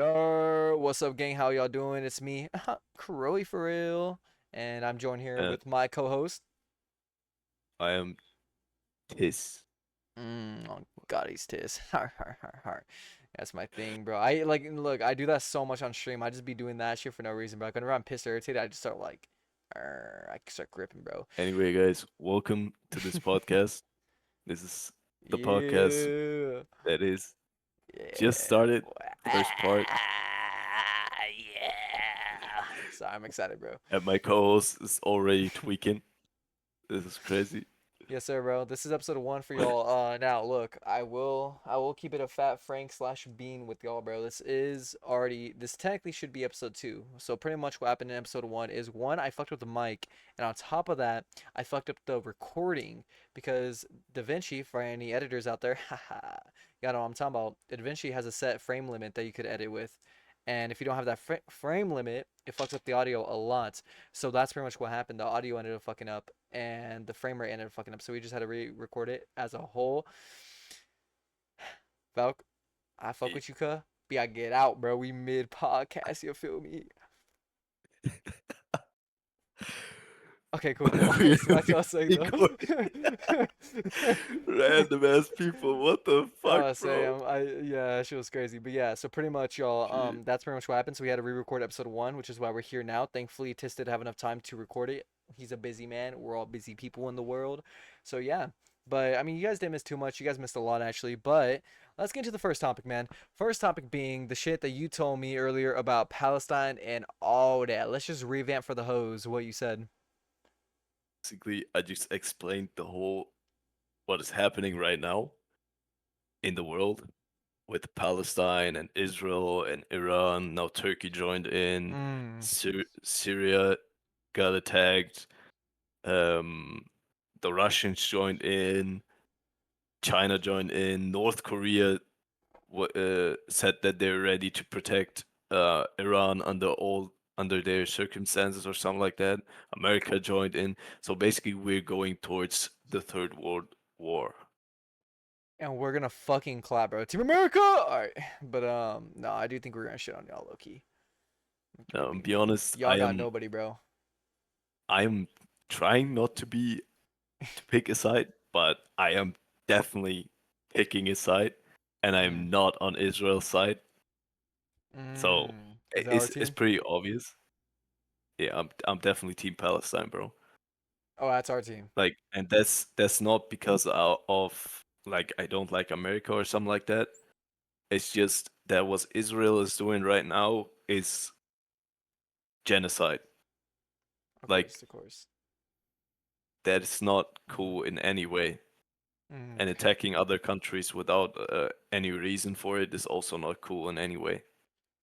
Yo, what's up, gang? How y'all doing? It's me, Crowy for real, and I'm joined here And with my co-host. I am Tis. Oh God, he's tis. Har har har har. That's my thing, bro. I like look. I do that so much on stream. I just be doing that shit for no reason, bro. Like, whenever I'm pissed or irritated, I just start like, I start gripping, bro. Anyway, guys, welcome to this podcast. This is the podcast Yeah, that is just yeah, started. boy. First part, Yeah. So I'm excited, bro. and my co-host is already tweaking. This is crazy. Yes, sir, bro. This is episode one for y'all. Now look, I will keep it a fat Frank slash Bean with y'all, bro. This technically should be episode two. So pretty much what happened in episode one is one, I fucked with the mic, and on top of that, I fucked up the recording because DaVinci, for any editors out there, haha, y'all know what I'm talking about. DaVinci has a set frame limit that you could edit with, and if you don't have that frame limit, it fucks up the audio a lot. So that's pretty much what happened. The audio ended up fucking up, and the frame rate ended up fucking up. So we just had to re-record it as a whole. Valk, I fuck Y- with you, cuh. Be I get out, bro. We mid podcast. You feel me? Okay, cool, cool. we Back to what I was saying though. recording random ass people. What the fuck, Oh, bro? Sam, yeah, she was crazy. But yeah, so pretty much y'all, Shit. that's pretty much what happened. So we had to re-record episode one, which is why we're here now. Thankfully, Tis did have enough time to record it. He's a busy man. We're all busy people in the world. So yeah. But I mean, you guys didn't miss too much. You guys missed a lot actually. But let's get into the first topic, man. First topic being the shit that you told me earlier about Palestine and all that. Let's just revamp for the hose what you said. Basically, I just explained the whole what is happening right now in the world with Palestine and Israel and Iran. Now Turkey joined in. Mm. Syria got attacked. Um, the Russians joined in. China joined in. North Korea said that they're ready to protect Iran under their circumstances or something like that. America joined in. So basically, we're going towards the Third World War. And we're gonna fucking clap, bro. Team America! Alright. But no, I do think we're gonna shit on y'all low key. Keep it being Be real. honest, Y'all got nobody, bro. I am trying not to pick a side, but I am definitely picking a side, and I Mm. am not on Israel's side. So Is that our it's team? pretty obvious. Yeah, I'm definitely Team Palestine, bro. Oh, that's our team. Like, and that's not because of like I don't like America or something like that. It's just that what Israel is doing right now is genocide. Of course, Like of course. that is not cool in any way. And attacking other countries without any reason for it is also not cool in any way.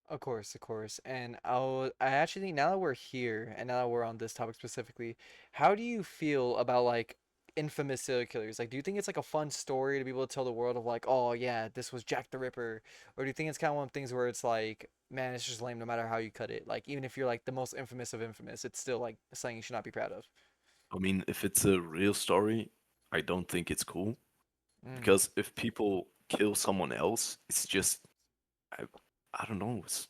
Of course, of course. And I actually think now that we're here and now that we're on this topic specifically, how do you feel about like infamous serial killers? Like, do you think it's like a fun story to be able to tell the world of like, oh yeah, this was Jack the Ripper? Or do you think it's kind of one of the things where it's like, man, it's just lame no matter how you cut it? Like, even if you're like the most infamous of infamous, it's still like something you should not be proud of. I mean, if it's a real story, I don't think it's cool Mm, because if people kill someone else, it's just I, I don't know, it's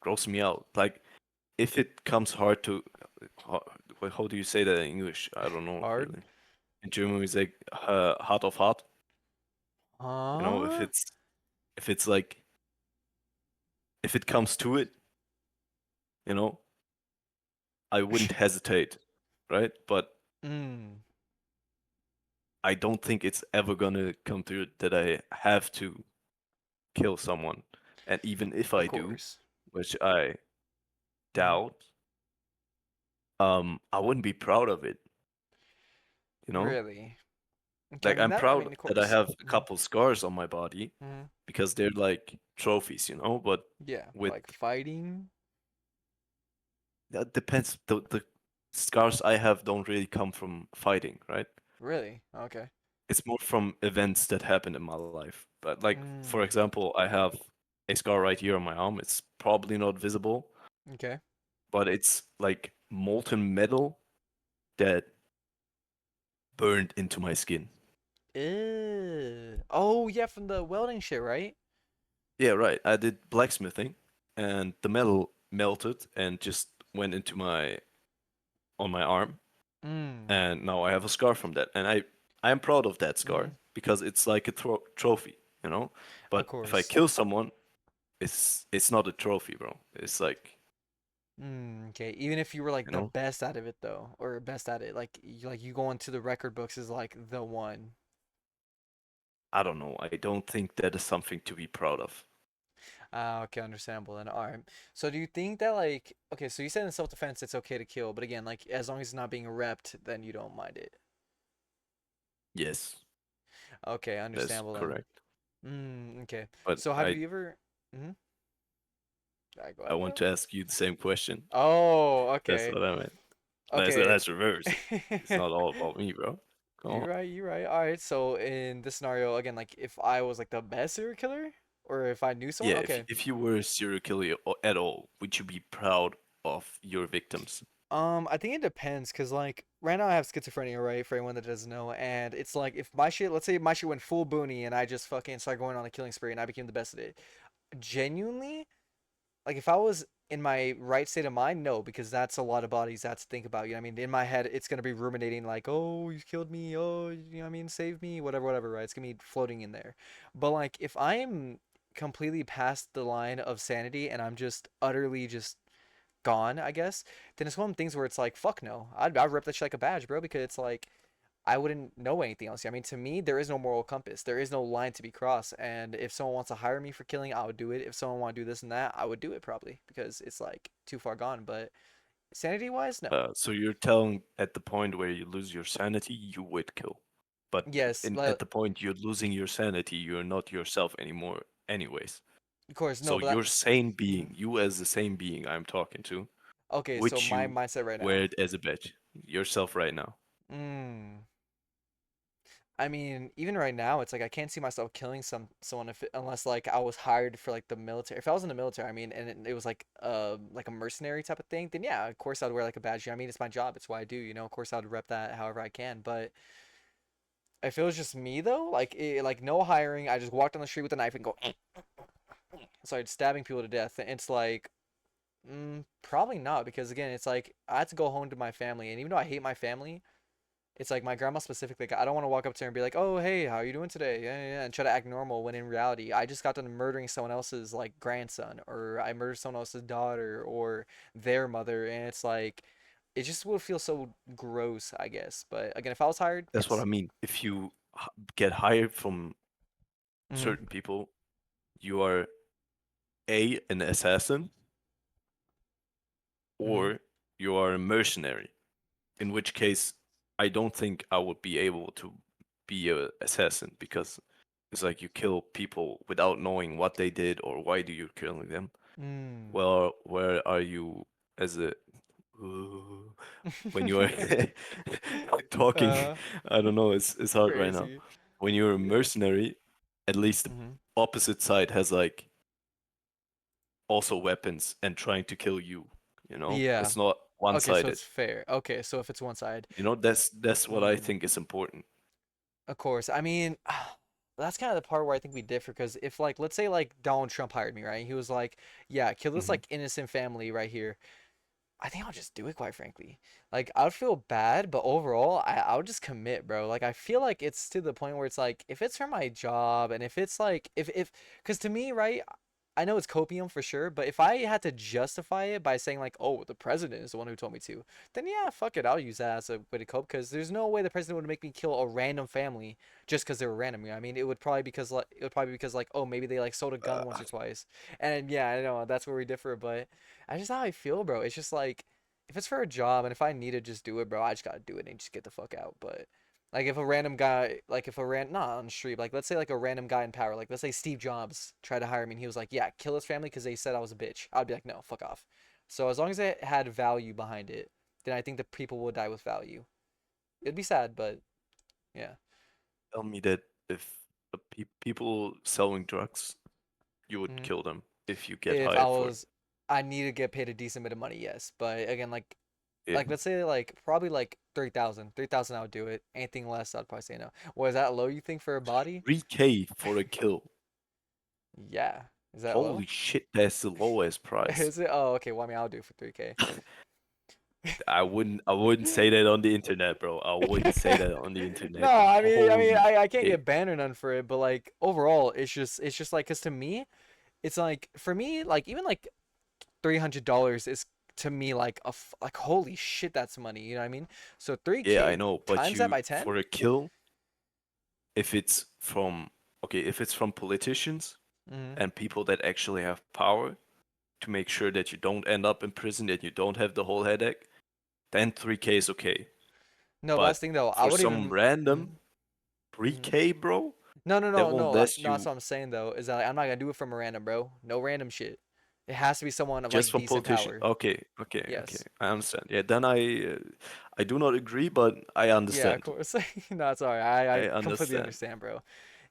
gross me out. Like if it comes hard to how, how do you say that in English? I don't know hard? really. In German, we say hard of heart. You know, Huh? if it's like if it comes to it, you know, I wouldn't hesitate, right? But Mm, I don't think it's ever gonna come to it that I have to kill someone. And even if of I do, course. which I Mm, doubt, I wouldn't be proud of it, you know? really? Okay, I Like mean I'm that. I proud mean, of that I course. have a couple scars on my body Mm, because they're like trophies, you know? But yeah, but with like fighting. that depends the scars I have don't really come from fighting, right? Really? Okay. It's more from events that happened in my life. But like for Mm, example, I have a scar right here on my arm. It's probably not visible, okay. but it's like molten metal that burned into my skin. Ew. Oh yeah, from the welding shit, right? Yeah, right. I did blacksmithing, and the metal melted and just went into my on my arm, Mm, and now I have a scar from that, and I am proud of that mm-hmm. scar because it's like a trophy, you know. Of But if I course. kill someone, it's not a trophy, bro. It's like, Okay. Even if you were like you the know, best out of it though, or best at it, like you go into the record books as like the one. I don't know. I don't think that is something to be proud of. Ah, okay, understandable then. All right. So do you think that like okay, so you said in self-defense it's okay to kill, but again, like as long as it's not being repped, then you don't mind it. Yes, Okay, that's understandable then. correct. Okay. But So have you ever mm-hmm. All right, go I ahead, want bro. to ask you the same question. Oh, That's okay. what I meant. Okay. Let's reverse it. It's not all about me, bro. Come You're on. right, you're right. All right. So in this scenario, again, like if I was like the best serial killer or if I knew someone, Yeah, okay. if you were a serial killer at all, would you be proud of your victims? I think it depends, cause like right now I have schizophrenia, right? For anyone that doesn't know, and it's like if my shit, let's say my shit went full boony, and I just fucking started going on a killing spree, and I became the best at it. Genuinely, like if I was in my right state of mind, no, because that's a lot of bodies that's to think about. You know what I mean? In my head, it's gonna be ruminating like, oh, you killed me, oh, you know what I mean, save me, whatever, whatever, right? It's gonna be floating in there. But like if I'm completely past the line of sanity and I'm just utterly just gone, I guess, then it's one of the things where it's like, fuck no. I'd rip that shit like a badge, bro, because it's like I wouldn't know anything else. I mean, to me, there is no moral compass. There is no line to be crossed. And if someone wants to hire me for killing, I would do it. If someone want to do this and that, I would do it probably because it's like too far gone. But sanity wise, no. So you're telling at the point where you lose your sanity, you would kill. But Yes, at the point you're losing your sanity, you're not yourself anymore, anyways. of course, no, So but that. your sane Mhm. being, you as the same being I'm talking to, Okay, so would my you mindset right wear now. it as a badge? Yourself right now. Mm. I mean, even right now, it's like I can't see myself killing someone if unless like I was hired for like the military. If I was in the military, I mean, and it was like a mercenary type of thing, then yeah, of course I'd wear like a badge. I mean, it's my job. It's what I do. You know, of course I'd rep that however I can. But if it was just me though, like no hiring, I just walked on the street with a knife and go, started stabbing people to death. It's like, probably not because again, it's like I had to go home to my family, and even though I hate my family. It's like my grandma specifically. Like, I don't want to walk up to her and be like, "Oh, hey, how are you doing today?" Yeah, yeah, yeah, and try to act normal when in reality, I just got done murdering someone else's like grandson, or I murdered someone else's daughter, or their mother, and it's like, it just would feel so gross, I guess. But again, if I was hired, That's what I yes. mean. If you get hired from Mm-hmm. certain people, you are an assassin, Mm-hmm. or you are a mercenary. In which case, I don't think I would be able to be a assassin because it's like you kill people without knowing what they did or why do you killing them. Mm. Well, where are you as a when you are talking? uh, I don't know. It's hard right now. crazy. When you're a Yeah. mercenary, at least the Mm-hmm. opposite side has like also weapons and trying to kill you. You know, Yeah. it's not Okay, so one-sided. it's fair. Okay, so if it's one side. You know, that's what I Mm. think is important. Of course. I mean, that's kind of the part where I think we differ because if like let's say like Donald Trump hired me, right? He was like, "Yeah, kill this Hmm. like innocent family right here." I think I'll just do it, quite frankly. Like I would feel bad, but overall, I would just commit, bro. Like I feel like it's to the point where it's like if it's for my job and if it's like if because to me, right? I know it's copium for sure, but if I had to justify it by saying like, "Oh, the president is the one who told me to," then yeah, fuck it, I'll use that as a way to cope. Because there's no way the president would make me kill a random family just because they were random. You know what I mean, it would probably be because like, oh, maybe they like sold a gun once Uh, or twice, and yeah, I know that's where we differ, but that's just how I feel, bro. It's just like if it's for a job and if I need to just do it, bro, I just gotta do it and just get the fuck out. But like if a random guy, like if a not on the street, like let's say like a random guy in power, like let's say Steve Jobs tried to hire me and he was like, yeah, kill his family because they said I was a bitch. I'd be like, no, fuck off. So as long as it had value behind it, then I think the people will die with value. It'd be sad, but yeah. Tell me that if people selling drugs, you would Mhm. kill them if you get If I hired for it. was, I need to get paid a decent bit of money, yes. But again, Yeah. like let's say like probably like 3,000. 3,000 I would do it. Anything less, I'd probably say no. Was that low you think for a body? 3K for a kill. Yeah. Is that Holy low? shit, that's the lowest price. Is it? Oh, okay. Well, I mean, I'll do it for 3K. I wouldn't say that on the internet, bro. I wouldn't say that on the No, internet. I mean, Holy I can't shit. get banned or none for it, but like overall, it's just like, cause to me, it's like for me, like even like $300 is to me like like holy shit, that's money. You know what I mean? So Yeah, I 3K know, but times that you by 10. for a kill, if it's from okay, if it's from politicians Hmm. and people that actually have power to make sure that you don't end up in prison, that you don't have the whole headache, then 3K is okay. No, but that's But the thing though. I for would some even. random Mhm, mhm. 3K, bro, No, no, that no, won't no. last No, that's you what I'm saying though. Is that like, I'm not gonna do it from a random bro. No random shit. It has to be someone of just like from decent politicians. power. Okay, okay, okay. Yes. I understand. Yeah, then I do not agree, but I Yeah, of understand. course. No, it's alright. I I completely understand. understand, bro.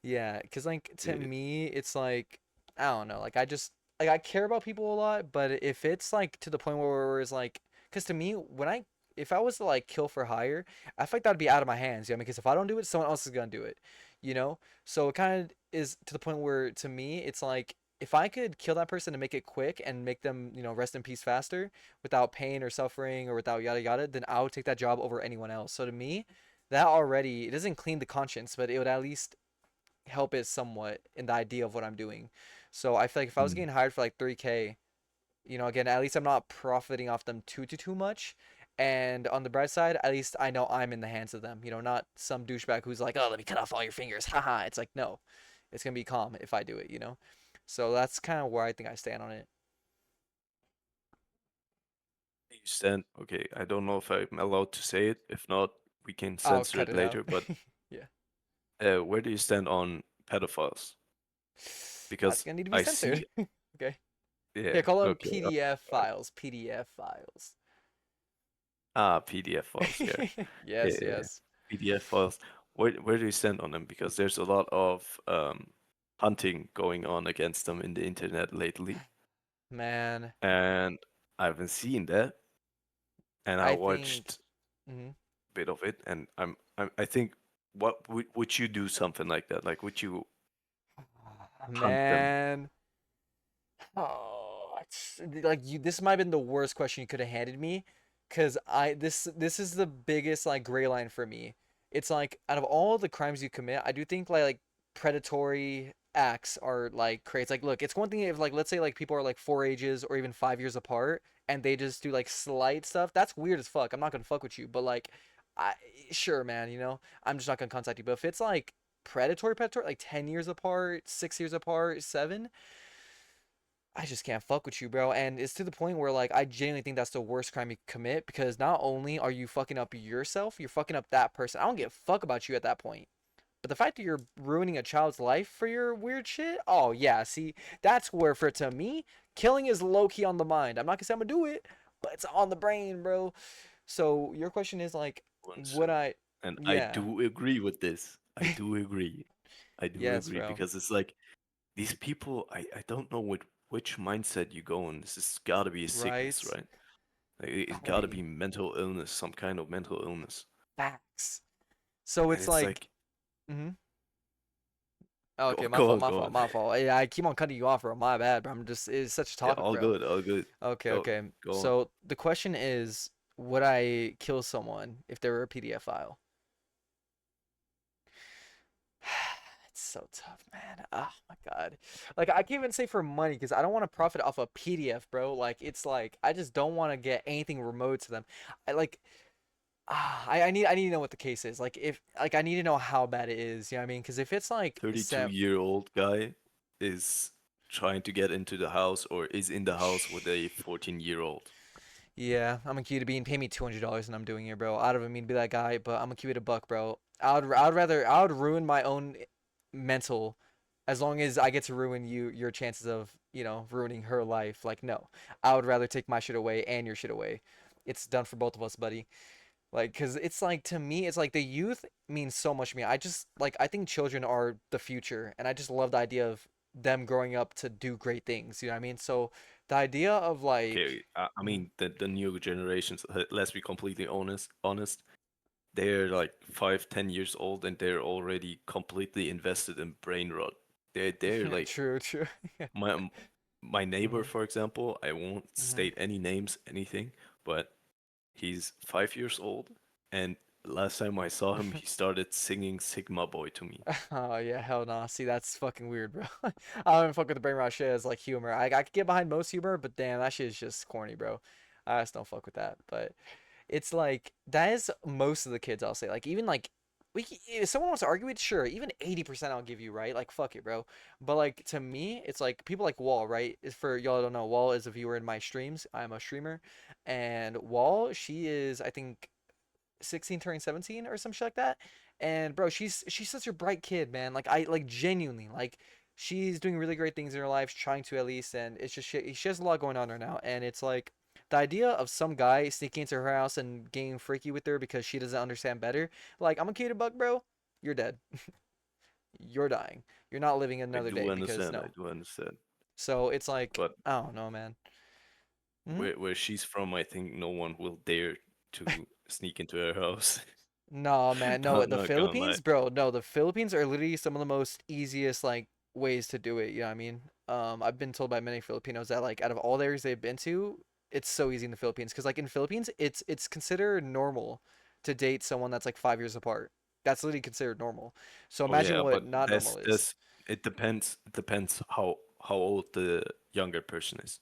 Yeah, cause like to Yeah. me, it's like I don't know. Like I just like I care about people a lot, but if it's like to the point where it's like, cause to me, when I if I was to like kill for hire, I feel like that'd be out of my hands. You know, because if I don't do it, someone else is gonna do it. You know, so it kind of is to the point where to me, it's like if I could kill that person and make it quick and make them, rest in peace faster without pain or suffering or without yada yada, then I would take that job over anyone else. So to me, that already it doesn't clean the conscience, but it would at least help it somewhat in the idea of what I'm doing. So I feel like if I was Mm. getting hired for like 3K, again, at least I'm not profiting off them too much. And on the bright side, at least I know I'm in the hands of them. Not some douchebag who's like, "Oh, let me cut off all your fingers." Haha. It's like, no. It's going to be calm if I do it. So that's kind of where I think I stand on it. You stand. Okay, I don't know if I'm allowed to say it. If not, we can I'll censor cut it it out. later. But Yeah. where do you stand on pedophiles? That's Because going to need to be I censored. see. Okay. Yeah. Yeah, call them Okay. PDF All right. files. PDF files. PDF files. Yeah. Yeah. Yes, Yeah. Yeah. yes. PDF files. Where do you stand on them? Because there's a lot of hunting going on against them in the internet lately, Man, and I haven't seen that. And I I think. watched Mhm. a bit of it, and I think what would you do something like that? Like, would you hunt them? Man. Oh, like this might have been the worst question you could have handed me, cause this is the biggest like gray line for me. It's like out of all the crimes you commit, I do think like predatory acts are like crazy. Like, look, it's one thing if like let's say like people are like 4 ages or even 5 years apart and they just do like slight stuff. That's weird as fuck. I'm not gonna fuck with you, but like, I sure, man. I'm just not gonna contact you. But if it's like predatory, like 10 years apart, 6 years apart, seven. I just can't fuck with you, bro. And it's to the point where like I genuinely think that's the worst crime you commit because not only are you fucking up yourself, you're fucking up that person. I don't give a fuck about you at that point. But the fact that you're ruining a child's life for your weird shit, oh yeah, see, that's where for to me, killing is low key on the mind. I'm not gonna say I'm gonna do it, but it's on the brain, bro. So your question is like, Once, would I? and I Yeah. do agree with this. I do agree. I do Yes, agree bro. because it's like these people. I don't know which mindset you go in. This has got to be a sickness, Right. right? Like, it's got to be Right. mental illness, some kind of mental illness. Facts. So And it's it's like, like, mhm. Okay, go, my go fault, on, my go fault, on. my fault. Yeah, I keep on cutting you off, bro. My bad, bro. It's such a Yeah, topic, all bro. good, all good. Okay, Go, okay. go on. So the question is, would I kill someone if they were a PDF file? It's so tough, man. Oh my God. Like I can't even say for money because I don't want to profit off a PDF, bro. Like it's like I just don't want to get anything remote to them. I like I need to know what the case is. Like if like I need to know how bad it is. You know what I mean? Because if it's like 32-year-old guy is trying to get into the house or is in the house with a 14-year-old. Yeah, I'm gonna keep it a bean. Pay me $200 and I'm doing it, bro. I don't mean to be that guy, but I'm gonna keep it a buck, bro. I would ruin my own mental as long as I get to ruin your chances of ruining her life. Like no, I would rather take my shit away and your shit away. It's done for both of us, buddy. Like, cause it's like to me, it's like the youth means so much to me. I just like I think children are the future, and I just love the idea of them growing up to do great things. You know what I mean? So the idea of Okay, like. I Mhm. mean the new generations. Let's be completely honest. They're like 5, 10 years old and they're already completely invested in brain rot. They're Yeah, like true, true. Yeah. my my neighbor, hmm for example. I won't hmm state any names, anything, but he's 5 years old, and last time I saw him, he started singing Sigma Boy to me. Oh yeah, hell no. See, that's fucking weird, bro. I don't fuck with the brain rot shit as like humor. I could get behind most humor, but damn, that shit is just corny, bro. I just don't fuck with that. But it's like that is most of the kids I'll say. Like even like if someone wants to argue it, sure. Even 80% I'll give you, right? Like fuck it, bro. But like to me, it's like people like Wall, right? Is for y'all that don't know, Wall is a viewer in my streams. I'm a streamer, and Wall, she is I think 16 turning 17 or some shit like that. And bro, she's such a bright kid, man. Like I like genuinely like she's doing really great things in her life, trying to at least, and it's just she has a lot going on right now, and it's like the idea of some guy sneaking into her house and getting freaky with her because she doesn't understand better. Like I'm a cutie bug, bro. You're dead. You're dying. You're not living I another do day because understand, I no. do understand. So it's like But I don't know, man. Hmm? where she's from, I think no one will dare to sneak into her house. No, man, no. The Not gonna lie. Philippines, bro. No, the Philippines are literally some of the most easiest like ways to do it. You know what I mean? I've been told by many Filipinos that like out of all the areas they've been to, it's so easy in the Philippines. Because like in Philippines, it's considered normal to date someone that's like 5 years apart. That's literally considered normal. So Oh imagine yeah, what but not normal is. that's it depends. It depends how old the younger person is.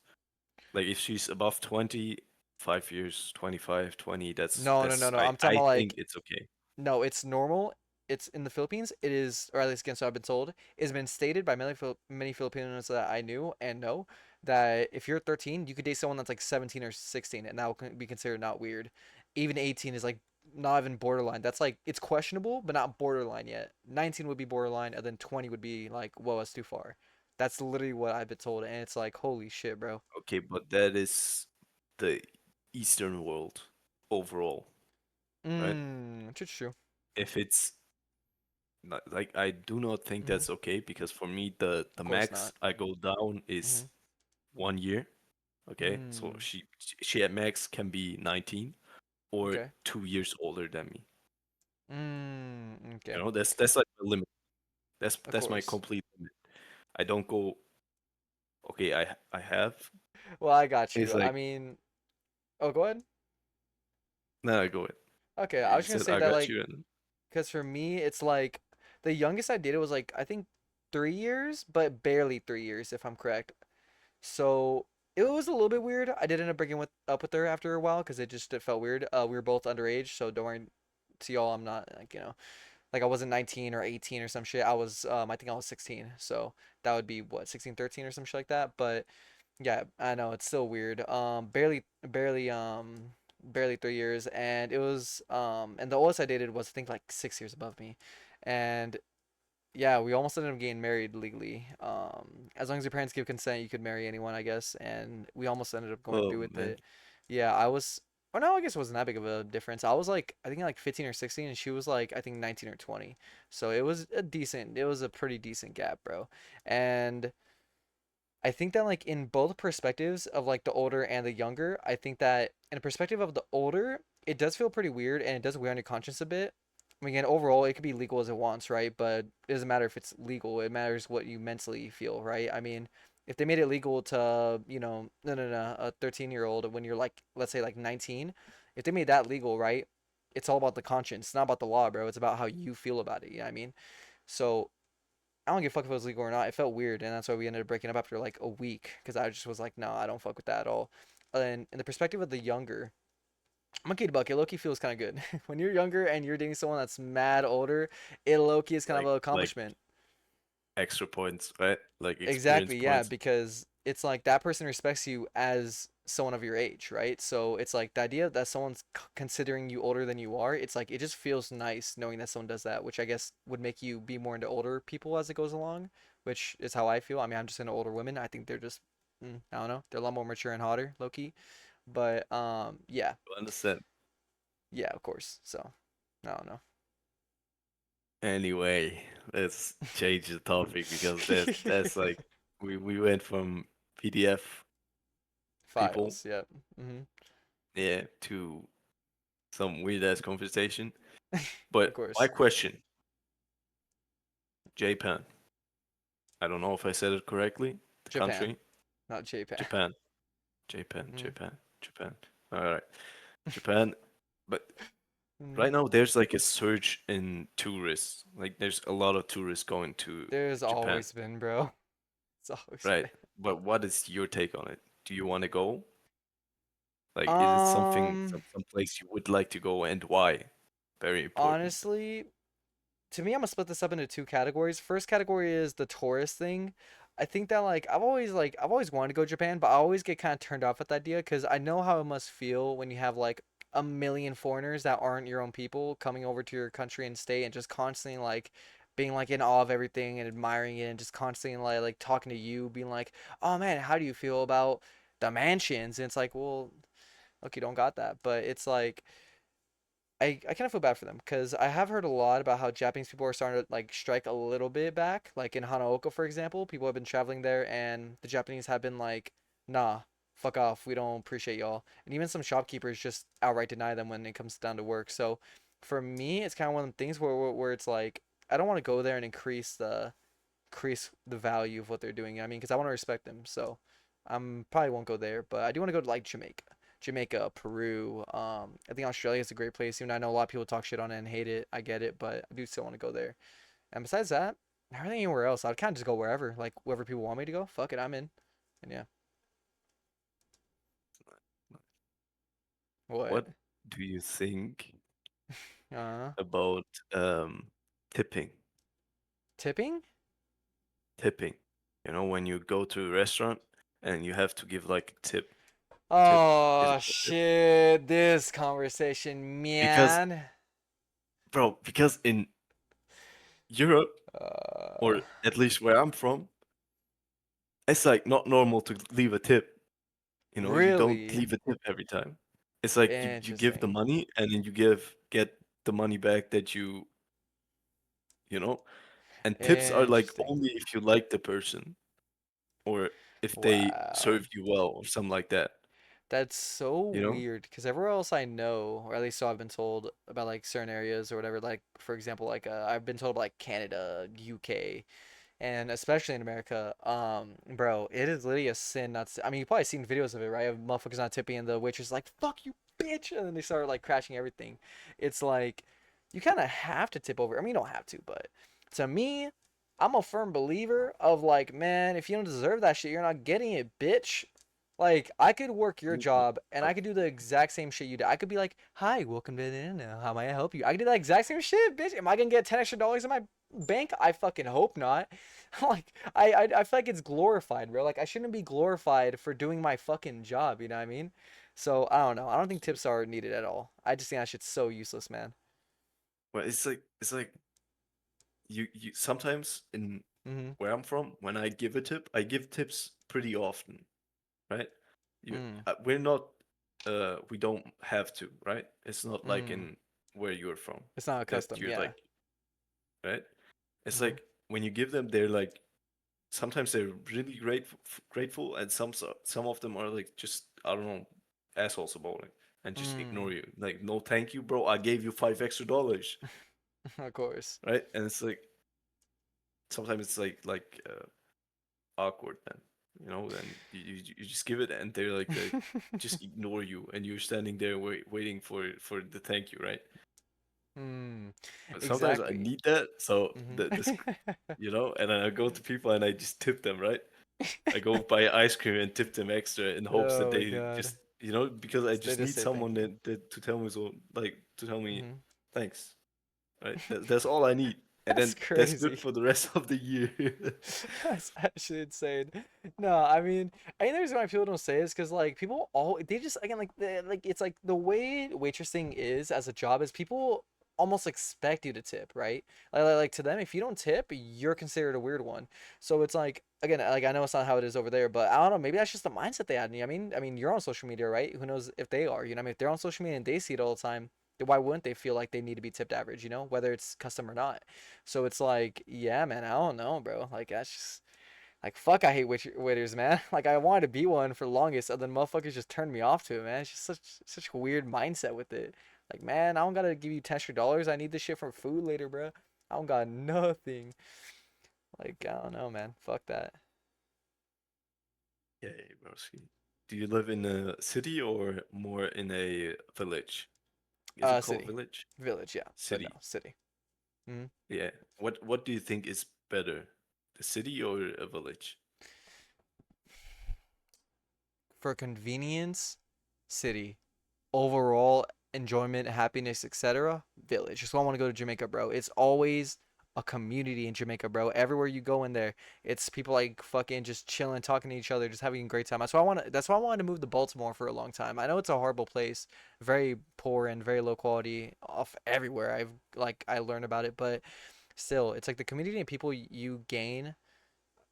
Like if she's above 20, 5 years, 25, 20, No, no, no, that's no. I'm talking I about think like it's okay. no, it's normal. It's in the Philippines. It is, or at least again, so I've been told, it has been stated by many Filipinos that I knew and know that if you're 13, you could date someone that's like 17 or 16, and that will be considered not weird. Even 18 is like not even borderline. That's like it's questionable, but not borderline yet. 19 would be borderline, and then 20 would be like, whoa, that's too far. That's literally what I've been told, and it's like, holy shit, bro. Okay, but that is the Eastern world overall, right? True, true. If it's not, like I do not think Mm-hmm. that's okay because for me the Of course max not. I go down is Mm-hmm. 1 year. Okay, so Mm, she at max can be 19 or okay. 2 years older than me. Okay. That's like the limit. Of That's my course. complete limit. I don't go. Okay, I have. Well, I got It's you. I like mean, oh, go ahead. no, go ahead. Okay, I You was gonna said say I that got like, you, and because for me, it's like the youngest I dated was like I think 3 years, but barely 3 years if I'm correct. So it was a little bit weird. I did end up breaking up with her after a while because it felt weird. We were both underage, so don't worry to y'all. I'm not like like I wasn't 19 or 18 or some shit. I think I was 16. So that would be what 16, 13 or some shit like that. But yeah, I know it's still weird. Barely 3 years, and it was and the oldest I dated was I think like 6 years above me, and yeah, we almost ended up getting married legally. As long as your parents give consent, you could marry anyone, I guess, and we almost ended up going oh through with man, it. Yeah, I was. Oh no, I guess it wasn't that big of a difference. I was like, I think like 15 or 16, and she was like, I think 19 or 20. So it was a pretty decent gap, bro. And I think that like in both perspectives of like the older and the younger, I think that in a perspective of the older, it does feel pretty weird and it does weigh on your conscience a bit. I mean, again, overall, it could be legal as it wants, right? But it doesn't matter if it's legal. It matters what you mentally feel, right? I mean, if they made it legal to, no, a 13-year-old when you're like, let's say like 19, if they made that legal, right? It's all about the conscience. It's not about the law, bro. It's about how you feel about it. You know what I mean? So I don't give a fuck if it was legal or not. It felt weird, and that's why we ended up breaking up after like a week because I just was like, no, I don't fuck with that at all. And in the perspective of the younger, Monkey Bucket, Loki feels kind of good. When you're younger and you're dating someone that's mad older, it Loki is kind of an like accomplishment. extra points, right? Like experience Exactly, yeah, points. because it's like that person respects you as someone of your age, right? So it's like the idea that someone's considering you older than you are, it's like it just feels nice knowing that someone does that, which I guess would make you be more into older people as it goes along, which is how I feel. I mean, I'm just into older women. I think they're just, I don't know, they're a lot more mature and hotter, low key. But yeah, You understand? yeah, of course. So I don't know. Anyway, let's change the topic because that's like we went from PDF people, Files, yep. hmm yeah, to some weird ass conversation. Of But my course. question, Japan, I don't know if I said it correctly. The Japan, country, not Japan. Japan, Japan, Mm. Japan, Japan. All right, Japan. But Mm. right now, there's like a surge in tourists. Like, there's a lot of tourists going to There's Japan, always been, bro. It's always right? been. But what is your take on it? Do you want to go? Like, is it something, Um, some place you would like to go, and why? Very important. honestly, to me, I'm gonna split this up into two categories. First category is the tourist thing. I think that I've always wanted to go to Japan, but I always get kind of turned off at the idea because I know how it must feel when you have like a million foreigners that aren't your own people coming over to your country and stay and just constantly like being like in awe of everything and admiring it and just constantly like talking to you, being like, "Oh man, how do you feel about the mansions?" And it's like, well, look, you don't got that, but it's like I kind of feel bad for them because I have heard a lot about how Japanese people are starting to like strike a little bit back. Like in Hanaoka, for example, people have been traveling there and the Japanese have been like, nah, fuck off. We don't appreciate y'all. And even some shopkeepers just outright deny them when it comes down to work. So for me, it's kind of one of the things where it's like, I don't want to go there and increase the value of what they're doing. I mean, because I want to respect them. So I'm probably won't go there, but I do want to go to like Jamaica, Peru. I think Australia is a great place. Even though I know a lot of people talk shit on it and hate it. I get it, but I do still want to go there. And besides that, not really anywhere else. I'd kind of just go wherever, like wherever people want me to go. Fuck it, I'm in. And yeah, what? What do you think Uh, about tipping? tipping? Tipping. You know, when you go to a restaurant and you have to give like a tip. Tip. Is Oh it a tip? shit, this conversation, Because, man. bro, because in Europe, Uh, or at least where I'm from, it's like not normal to leave a tip. You know, you don't really leave a tip every time. It's like you give the interesting. money and then you get the money back that you know, and tips are like Interesting. only if you like the person or if they Wow. served you well or something like that, That's so you know? weird because everywhere else I know, or at least so I've been told about like certain areas or whatever, like for example, like I've been told like Canada, UK, and especially in America, bro, it is literally a sin not to, I mean, you've probably seen videos of it, right? Of motherfuckers not tipping and the waitress is like, fuck you, bitch, and then they start like crashing everything. It's like you kind of have to tip over. I mean, you don't have to, but to me, I'm a firm believer of like, man, if you don't deserve that shit, you're not getting it, bitch. Like, I could work your Mm, but job and I but could do the exact same shit you did. I could be like, hi, welcome to the internet. How may I help you? I could do that exact same shit, bitch. Am I gonna get 10 extra dollars in my bank? I fucking hope not. Like, I feel like it's glorified, bro. Like, I shouldn't be glorified for doing my fucking job, you know what I mean? So, I don't know. I don't think tips are needed at all. I just think that shit's so useless, man. it's like you sometimes in Mm-hmm. where I'm from, when I give a tip, I give tips pretty often, right? Mm. We don't have to, right? It's not like Mm. in where you're from It's not a that custom, you're yeah. like, right? It's Mm-hmm. like when you give them, they're like sometimes they're really grateful, and some of them are like just I don't know assholes about it and just Mm. ignore you. Like, no, thank you, bro. I gave you $5 extra, Of course. right? And it's like sometimes it's like awkward then, then you just give it and they're like just ignore you and you're standing there waiting for the thank you, right? Mm. But sometimes I Exactly. need that, so this Mm-hmm. and then I go to people and I just tip them, right? I go buy ice cream and tip them extra in hopes that Oh my they God. just because I They just just need say thank someone you. to tell me, so like to tell me Mm-hmm. thanks, right? That's all I need, and That's then that's good crazy. for the rest of the year. That's actually insane. No, I mean, I think the reason why people don't say it is because like people all they just again like it's like the way waitressing is as a job is people almost expect you to tip, right? Like to them, if you don't tip, you're considered a weird one. So it's like again, like I know it's not how it is over there, but I don't know, maybe that's just the mindset they had. I mean, you're on social media, right? Who knows if they are? You know, what I mean, if they're on social media and they see it all the time, then why wouldn't they feel like they need to be tipped average? You know, whether it's custom or not. So it's like, yeah, man, I don't know, bro. Like that's just like fuck. I hate waiters, man. Like I wanted to be one for the longest, and then motherfuckers just turned me off to it, man. It's just such a weird mindset with it. Like, man, I don't gotta give you $10 extra. I need this shit for food later, bro. I don't got nothing. Like, I don't know, man. Fuck that. Yeah, broski. Do you live in a city or more in a village? Is it called City, village? village, yeah, but no, City. city. Hmm. Yeah. What do you think is better? The city or a village? For convenience, city. Overall enjoyment, happiness, etc. Village. Just why I want to go to Jamaica, bro. It's always a community in Jamaica, bro. Everywhere you go in there, it's people like fucking just chilling, talking to each other, just having a great time. That's why I want to. That's why I wanted to move to Baltimore for a long time. I know it's a horrible place, very poor and very low quality off everywhere. I learned about it, but still, it's like the community and people you gain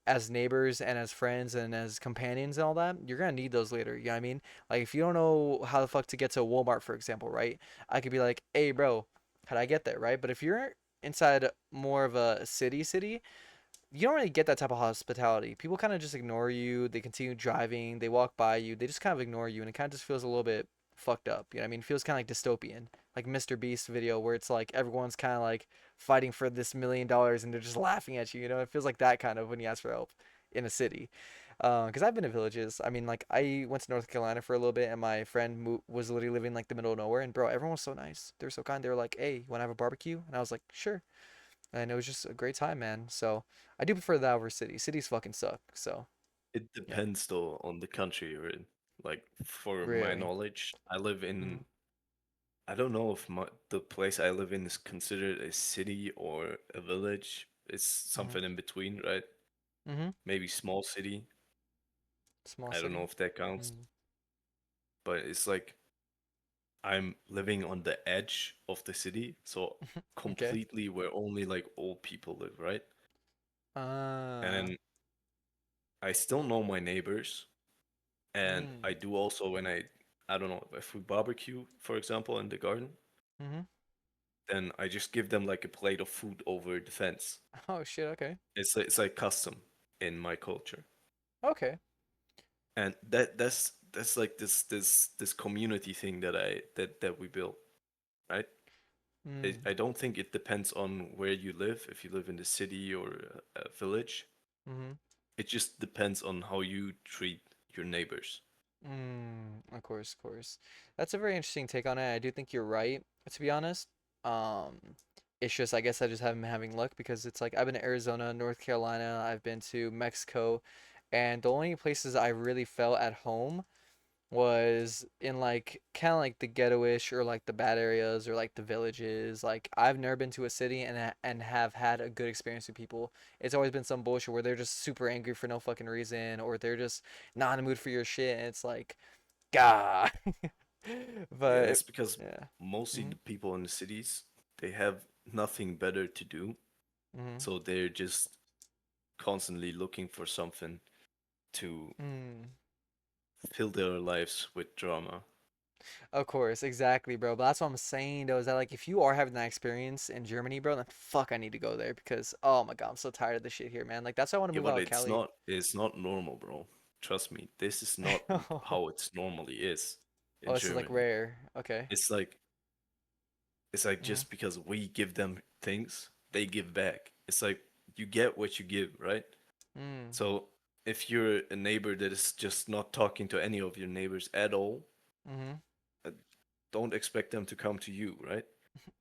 as neighbors and as friends and as companions and all that, you're gonna need those later. You know what I mean? Like if you don't know how the fuck to get to Walmart, for example, right? I could be like, hey bro, how do I get there, right? But if you're inside more of a city, you don't really get that type of hospitality. People kind of just ignore you. They continue driving. They walk by you. They just kind of ignore you, and it kind of just feels a little bit fucked up. You know what I mean? It feels kind of like dystopian, like Mr. Beast video where it's like everyone's kind of like fighting for this $1 million and they're just laughing at you. You know, it feels like that kind of when you ask for help in a city. Because I've been to villages. I mean, like I went to North Carolina for a little bit, and my friend was literally living like the middle of nowhere. And bro, everyone was so nice. They were so kind. They were like, "Hey, you want to have a barbecue?" And I was like, "Sure." And it was just a great time, man. So I do prefer that over city. Cities fucking suck. So It yeah, depends though on the country you're in. Like for my really. knowledge, I live Mhm. in I don't know if the place I live in is considered a city or a village. It's Mhm. something in between, right? Mhm. Maybe small city. Small I don't know city. if that counts, Mm. but it's like I'm living on the edge of the city, so Okay. completely where only like old people live, right? And Uh. then I still know my neighbors, and I Mm. do also when I don't know if we barbecue, for example, in the garden, Mhm. then I just give them like a plate of food over the fence. Oh shit. Okay. It's like custom in my culture, Okay. and that's like this community thing that we built, right? Mm. I don't think it depends on where you live, if you live in the city or a village. Mhm. It just depends on how you treat your neighbors. Mm. Of course. Of course. That's a very interesting take on it. I do think you're right. To be honest. Um. It's just I guess I just haven't been having luck because it's like I've been to Arizona, North Carolina. I've been to Mexico, and the only places I really felt at home was in like kind of like the ghetto-ish or like the bad areas or like the villages. Like I've never been to a city and have had a good experience with people. It's always been some bullshit where they're just super angry for no fucking reason or they're just not in the mood for your shit and it's like God. Yeah, But that's because yeah. mostly Mhm. the people in the cities, they have nothing better to do, Mhm. so they're just constantly looking for something to Mm. fill their lives with drama. Of course, exactly, bro. But that's what I'm saying though, is that like if you are having that experience in Germany, bro, then fuck I need to go there because oh my God, I'm so tired of this shit here, man. Like that's why I want to Yeah, move but out of Cali. it's not normal, bro. Trust me, this is not Oh, how it's normally is in this is like Germany. rare. Okay. It's like it's like Mm-hmm. just because we give them things, they give back. It's like you get what you give, right? Mm. So if you're a neighbor that is just not talking to any of your neighbors at all, Mm-hmm. uh, don't expect them to come to you, right?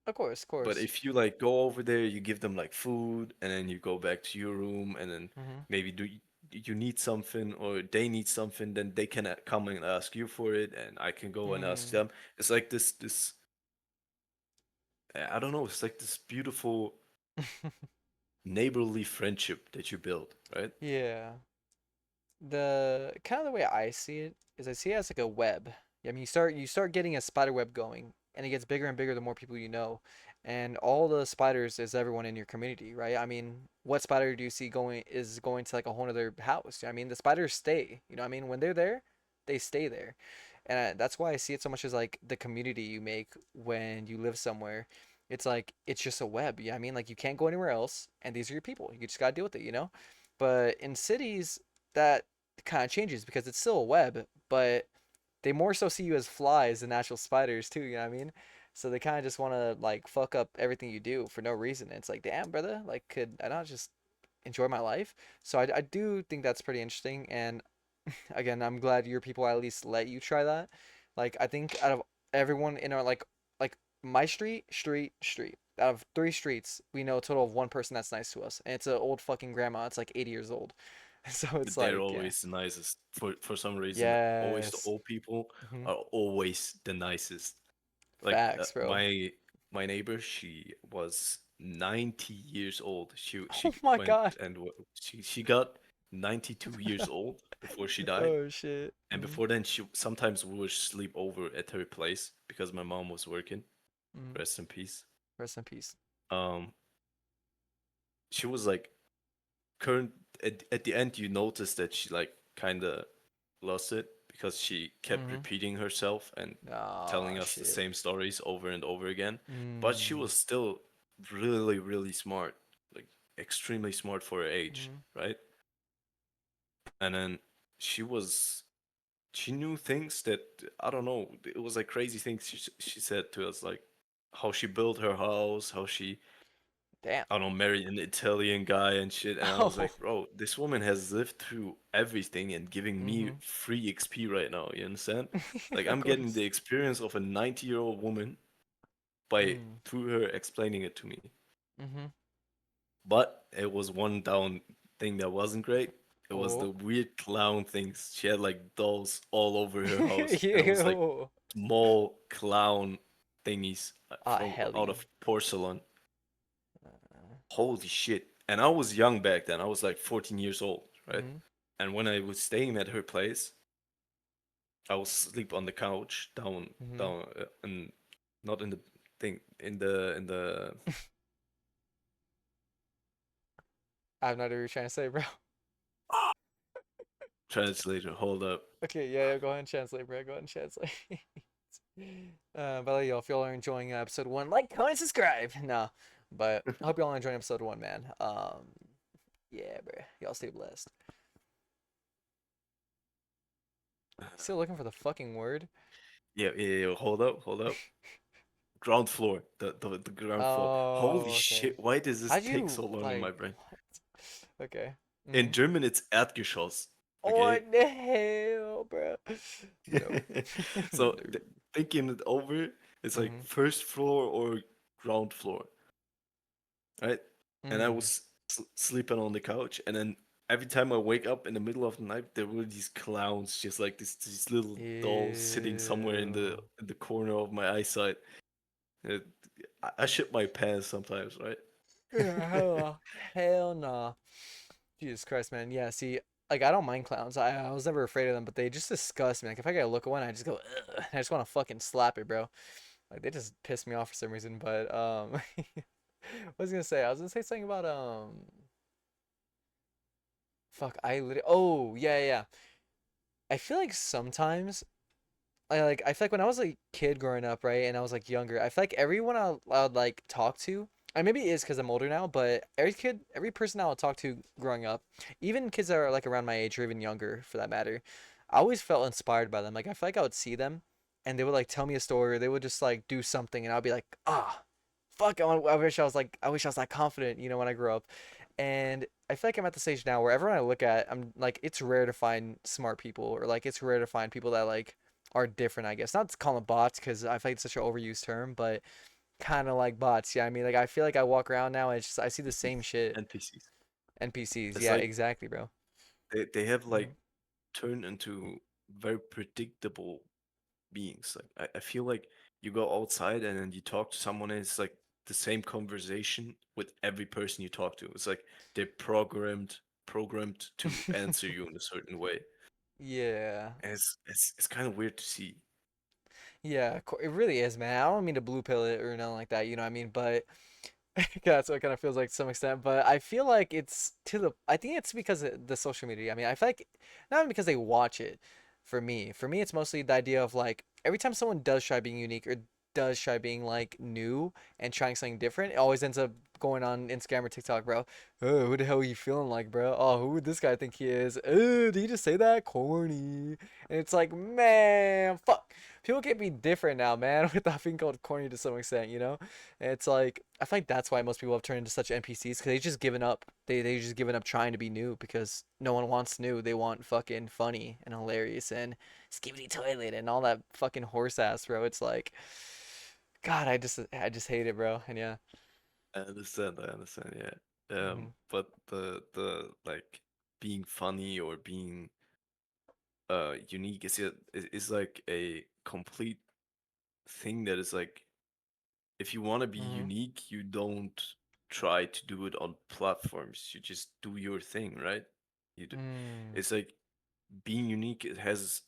Of course, of But course. if you like go over there, you give them like food, and then you go back to your room, and then Mm-hmm. maybe you need something or they need something, then they can come and ask you for it, and I can go and ask Mm. them. It's like this I don't know, it's like this beautiful neighborly friendship that you build, right? Yeah. The kind of the way I see it is I see it as like a web. I mean, you start getting a spider web going, and it gets bigger and bigger the more people you know, and all the spiders is everyone in your community, right? I mean, what spider do you see going to like a whole other house? I mean, the spiders stay. You know, what I mean, when they're there, they stay there, and that's why I see it so much as like the community you make when you live somewhere. It's like it's just a web. Yeah, I mean, like you can't go anywhere else, and these are your people. You just gotta deal with it, you know. But in cities, that kind of changes because it's still a web, but they more so see you as flies than actual spiders too. You know what I mean? So they kind of just want to like fuck up everything you do for no reason. It's like, damn, brother, like could I not just enjoy my life. So I do think that's pretty interesting. And again, I'm glad your people at least let you try that. Like I think out of everyone in our like my street. Out of three streets, we know a total of one person that's nice to us, and it's an old fucking grandma. It's like 80 years old, so it's They're like yeah, always the nicest. For some reason, always the yes, old people hmm are always the nicest. Like facts, bro. my neighbor, she was 90 years old. Oh She my went god. and she got 92 years old before she died. Oh shit. And before then, she sometimes would sleep over at her place because my mom was working. Mm. Rest in peace. Rest in peace. Um, she was like current at the end. You notice that she like kind of lost it because she kept Mm-hmm. repeating herself and Oh telling us the shit. same stories over and over again. But she Mm. was still really, really smart, like extremely smart for her age, Mm. right? And then she was she knew things that I don't know. It was like crazy things she said to us, like how she built her house, how she Damn. I don't know married an Italian guy and shit. And I was Oh. like, bro, this woman has lived through everything and giving me Mm-hmm. free XP right now. You understand? Like Of I'm getting course. the experience of a 90-year-old woman by Mm. through her explaining it to me. Mm-hmm. But it was one down thing that wasn't great. It was Oh. the weird clown things. She had like dolls all over her house, and it was like Ew. small clown thingies Ah, from out helly. of porcelain. Uh, Holy shit! And I was young back then. I was like 14 years old, right? mm-hmm. And when I was staying at her place, I was sleep on the couch Mm-hmm. down, and not in the thing in the I have no idea what you're trying to say, bro. translator. Hold up. Okay, yeah, yeah, go ahead and translate, bro. Go ahead and translate. By the way, y'all, if y'all are enjoying episode one, like, comment, subscribe. No, but I hope y'all are enjoying episode one, man. Yeah, bro. Y'all stay blessed. Still looking for the fucking word. Yeah, yeah, yeah. Hold up, hold up. Ground floor. The ground floor. Holy Oh, okay. shit, why does this How'd take so you long in like my brain? what? Okay. In Mm-hmm. German, it's Erdgeschoss. Okay? What the hell, bro? No. So, No. thinking it over, it's like Mm-hmm. first floor or ground floor, right? And I Mm. was sleeping on the couch, and then every time I wake up in the middle of the night, there were these clowns, just like these little dolls sitting somewhere Ew. in the corner of my eyesight. It, I shit my pants sometimes, right? Yeah, hell nah. Jesus Christ, man. Yeah, see, like I don't mind clowns. I was never afraid of them, but they just disgust me. Like if I get a look at one, I just go, ugh. I just want to fucking slap it, bro. Like they just piss me off for some reason. But what was I gonna say? I was gonna say something about fuck. Oh yeah, yeah. I feel like sometimes I feel like when I was a kid growing up, right, and I was like younger, I feel like everyone I would like talk to, and maybe it is because I'm older now, but every person I would talk to growing up, even kids that are like around my age or even younger for that matter, I always felt inspired by them. Like I feel like I would see them, and they would like tell me a story, or they would just like do something, and I'd be like, ah, fuck, I wish I was that confident, when I grow up. And I feel like I'm at the stage now where everyone I look at, I'm like, it's rare to find smart people, or like it's rare to find people that like are different, I guess. Not to call them bots because I feel like it's such an overused term, but kind of like bots. Yeah, I mean, like I feel like I walk around now and it's just I see the same shit. NPCs. NPCs. It's Yeah, like exactly, bro. they have Mm-hmm. like turned into very predictable beings. Like I feel like you go outside and then you talk to someone and it's like the same conversation with every person you talk to. It's like they're programmed to answer you in a certain way. Yeah. And it's kind of weird to see. Yeah, it really is, man. I don't mean to blue pill it or nothing like that, you know what I mean? But yeah, that's what it kind of feels like to some extent. But I feel like I think it's because of the social media. I mean, I feel like not even because they watch it. For me, it's mostly the idea of like every time someone does try being unique or does try being like new and trying something different, it always ends up going on Instagram or TikTok, bro. Oh, who the hell are you feeling like, bro? Oh, who would this guy think he is? Oh, did you just say that? Corny. And it's like, man, fuck. people can be different now, man, without being called corny to some extent, you know? And it's like I feel like that's why most people have turned into such NPCs because they just given up. They just given up trying to be new because no one wants new. They want fucking funny and hilarious and skibbity toilet and all that fucking horse ass, bro. It's like, God, I just hate it, bro. And yeah. I understand, yeah. Hmm. But the like being funny or being unique is like a complete thing that is like if you want to be Hmm. unique, you don't try to do it on platforms. You just do your thing, right? You do, Mm, it's like being unique. It has,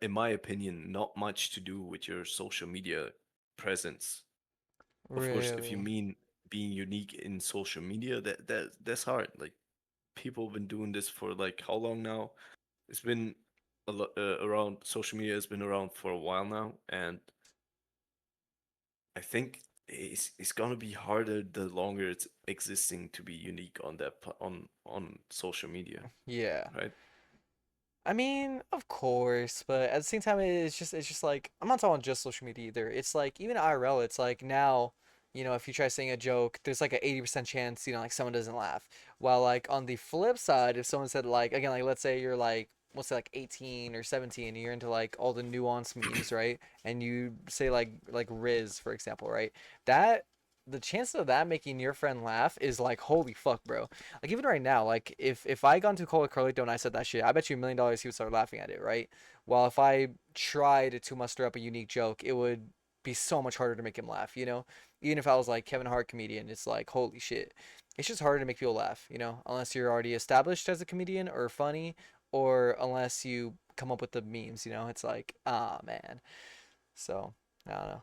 in my opinion, not much to do with your social media presence. Of course, if you really? mean being unique in social media, that's hard. Like people have been doing this for like how long now? It's been around social media has been around for a while now, and I think it's gonna be harder the longer it's existing to be unique on on social media, Yeah. right? I mean, of course, but at the same time, it's just like I'm not talking just social media either. It's like even IRL, it's like now, if you try saying a joke, there's like a 80% chance, like someone doesn't laugh. While like on the flip side, if someone said like again, like let's say you're like let's say like 18 or 17, and you're into like all the nuance memes, right? And you say like Riz, for example, right? That the chance of that making your friend laugh is like holy fuck, bro. Like even right now, like if I got into a call with Carlito and I said that shit, I bet you $1 million he would start laughing at it, right? While if I tried to muster up a unique joke, it would be so much harder to make him laugh, you know? Even if I was like Kevin Hart comedian, it's like holy shit. It's just harder to make people laugh, unless you're already established as a comedian or funny, or unless you come up with the memes, It's like, ah man. So I don't know.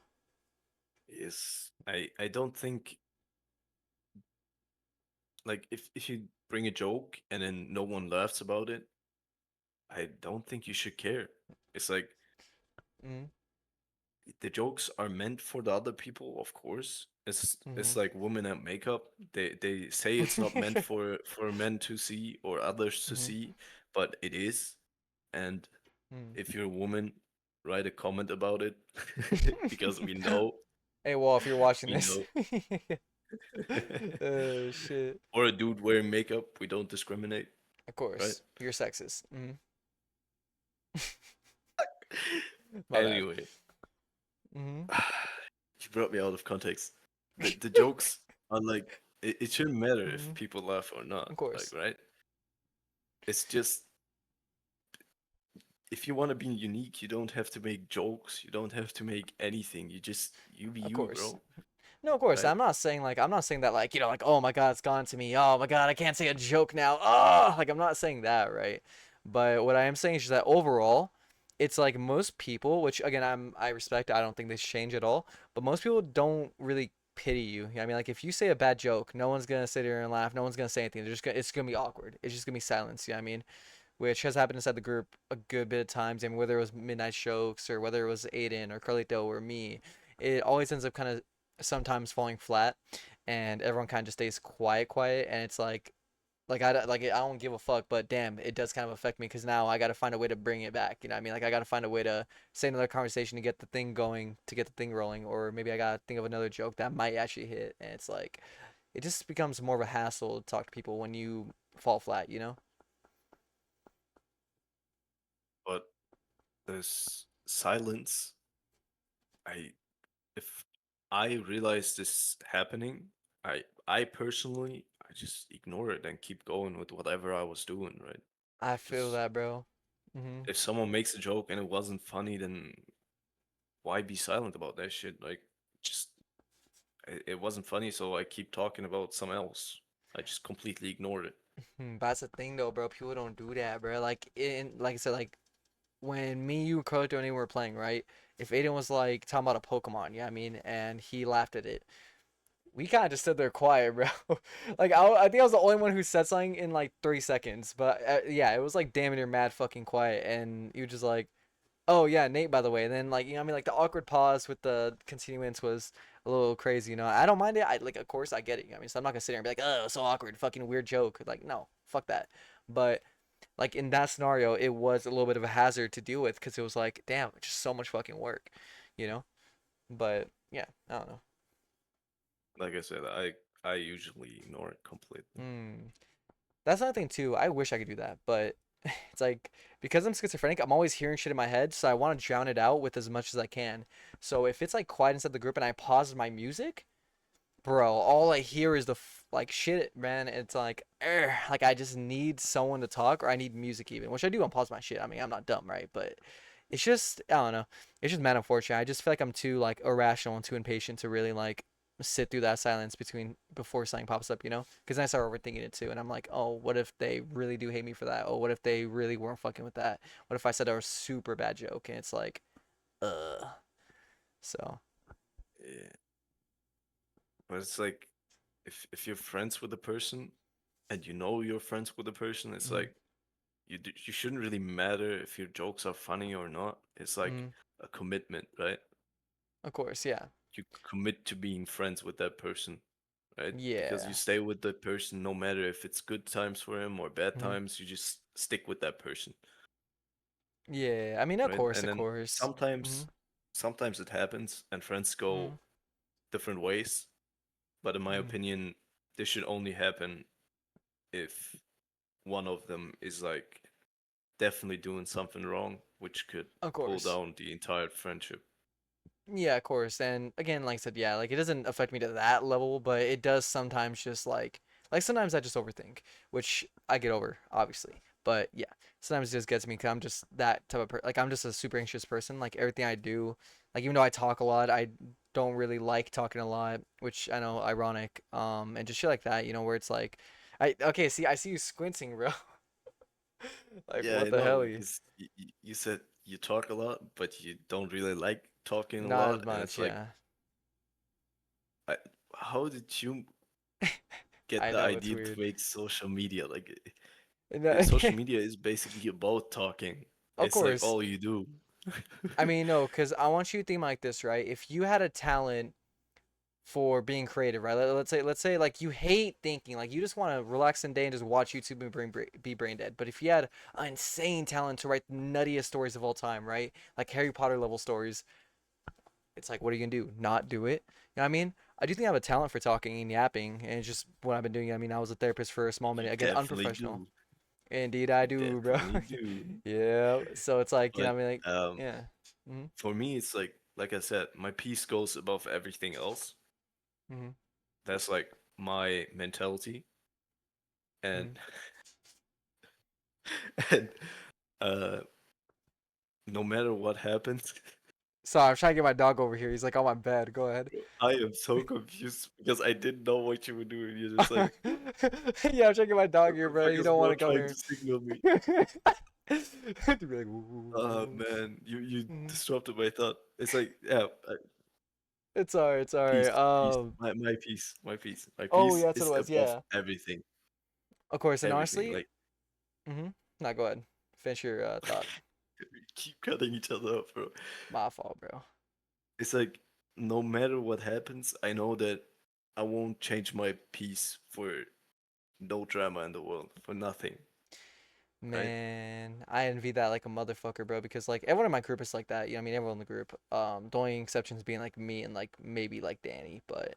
Is I don't think like if you bring a joke and then no one laughs about it, I don't think you should care. It's like Mm-hmm. the jokes are meant for the other people, of course. It's Mm-hmm. like women at makeup. They say it's not meant for men to see or others to Mm-hmm. see, but it is. And if you're a woman, write a comment about it because Hey, Wall, if you're watching we this. know. Oh shit. Or a dude wearing makeup, we don't discriminate, Of right? course, you're sexist. My bad. Anyway, Hmm. you brought me out of context. The jokes are like it shouldn't matter if Hmm. people laugh or not, Of like course, right? It's just if you want to be unique, you don't have to make jokes, you don't have to make anything. You be of you, course. bro, No, of course. right? I'm not saying that like like oh my god, it's gone to me. Oh my god, I can't say a joke now. Oh, like I'm not saying that, right? But what I am saying is just that overall, it's like most people, which again I respect. I don't think they should change at all. But most people don't really pity you. I mean, like if you say a bad joke, no one's gonna sit here and laugh. No one's gonna say anything. It's gonna be awkward. It's just gonna be silence. You know what I mean? Which has happened inside the group a good bit of times. I mean, whether it was Midnight Jokes or whether it was Aiden or Carlito or me, it always ends up kind of sometimes falling flat, and everyone kind of just stays quiet, and it's like I don't give a fuck, but damn, it does kind of affect me because now I got to find a way to bring it back. You know what I mean? Like I got to find a way to say another conversation to get the thing going, to get the thing rolling, or maybe I got to think of another joke that might actually hit, and it's like it just becomes more of a hassle to talk to people when you fall flat, you know? But there's silence. I if I realize this happening, I personally I just ignore it and keep going with whatever I was doing, right? I feel Just that, bro. Mhm. if someone makes a joke and it wasn't funny, then why be silent about that shit? Like, just it wasn't funny, so I keep talking about something else. I just completely ignored it. But that's the thing though, bro. People don't do that, bro. Like I said, like when me, you, and Carlito and Aiden were playing, right? If Aiden was like talking about a Pokemon, yeah, I mean, and he laughed at it, we kind of just stood there quiet, bro. Like I think I was the only one who said something in like 3 seconds, but yeah, it was like damn near mad fucking quiet, and you just like, oh yeah, Nate, by the way, and then like I mean, like the awkward pause with the continuance was a little crazy, I don't mind it. I like, of course, I get it. I mean, so I'm not gonna sit here and be like, oh, so awkward, fucking weird joke. Like, no, fuck that. But like in that scenario, it was a little bit of a hazard to deal with because it was like, damn, it's just so much fucking work, you know. But yeah, I don't know. Like I said, I usually ignore it completely. Hmm. That's another thing too. I wish I could do that, but it's like because I'm schizophrenic, I'm always hearing shit in my head, so I want to drown it out with as much as I can. So if it's like quiet inside the group and I pause my music, bro, all I hear is the like shit, man. It's like, like I just need someone to talk, or I need music even, which I do unpause my shit. I mean, I'm not dumb, right? But it's just, I don't know. It's just mad unfortunate. I just feel like I'm too like irrational and too impatient to really like sit through that silence between before something pops up, you know? Because then I start overthinking it too, and I'm like, oh, what if they really do hate me for that? Oh, what if they really weren't fucking with that? What if I said a super bad joke? And it's like, uh. So, Yeah. But it's like if you're friends with a person and you know you're friends with a person, it's mm, like you shouldn't really matter if your jokes are funny or not. It's like mm, a commitment, right? of course, yeah, You commit to being friends with that person, right? Because you yeah. stay with that person no matter if it's good times for him or bad Mm-hmm. times, you just stick with that person, Yeah, I mean, right? And of then course. sometimes Mhm. sometimes it happens and friends go Mhm. different ways, but in my Mhm. opinion, this should only happen if one of them is like definitely doing something wrong, which could Of pull course. down the entire friendship. Yeah, of course. And again, like I said, yeah, like it doesn't affect me to that level, but it does sometimes just like sometimes I just overthink, which I get over, obviously. But yeah, sometimes it just gets me because I'm just that type of like I'm just a super anxious person. Like everything I do, like even though I talk a lot, I don't really like talking a lot, which I know ironic. And just shit like that, you know, where it's like, I okay, see, I see you squinting, bro. Like Yeah, what I the know hell? because you said you talk a lot, but you don't really like talking a Not as lot, and it's much, like, yeah. I, how did you get I the know it's idea to weird. make social media? Like, And social media is basically about talking. of It's like course, all you do. I mean no, because I want you to think like this, right? If you had a talent for being creative, right? Let's say like you hate thinking, like you just want to relax in day and just watch YouTube and be brain dead. But if you had an insane talent to write the nuttiest stories of all time, right? Like Harry Potter level stories, it's like what are you gonna do? Not do it? You know what I mean? I do think I have a talent for talking and yapping, and it's just what I've been doing. I mean, I was a therapist for a small You minute. Again, definitely unprofessional. do. Indeed, I You do, bro. definitely do. Yeah. So it's like, you know, But what I mean, like, yeah. Mhm. for me, it's like I said, my peace goes above everything else. Mhm. That's like my mentality, and Mhm. and uh, no matter what happens, Sorry, I'm trying to get my dog over here. He's like on my bed. Go ahead. I am so confused because I didn't know what you were doing. You're just like, Yeah, I'm trying to get my dog what here, the bro. fuck You is don't want bro to come trying here. to signal me? To be like, "Ooh." Man, you Mhm. disrupted my thought. It's like, yeah, It's alright. It's alright. peace, peace, my peace, my peace, my Oh yeah, peace that's what is it was. above Yeah. everything, Of course. And everything. honestly, Like, Now go ahead. Finish your thought. we keep cutting each other off, bro. My fault, bro. It's like no matter what happens, I know that I won't change my peace for no drama in the world, for nothing, right? Man, I envy that like a motherfucker, bro. Because like everyone in my group is like that. You know, what I mean, everyone in the group. The only exceptions being like me and like maybe like Danny. But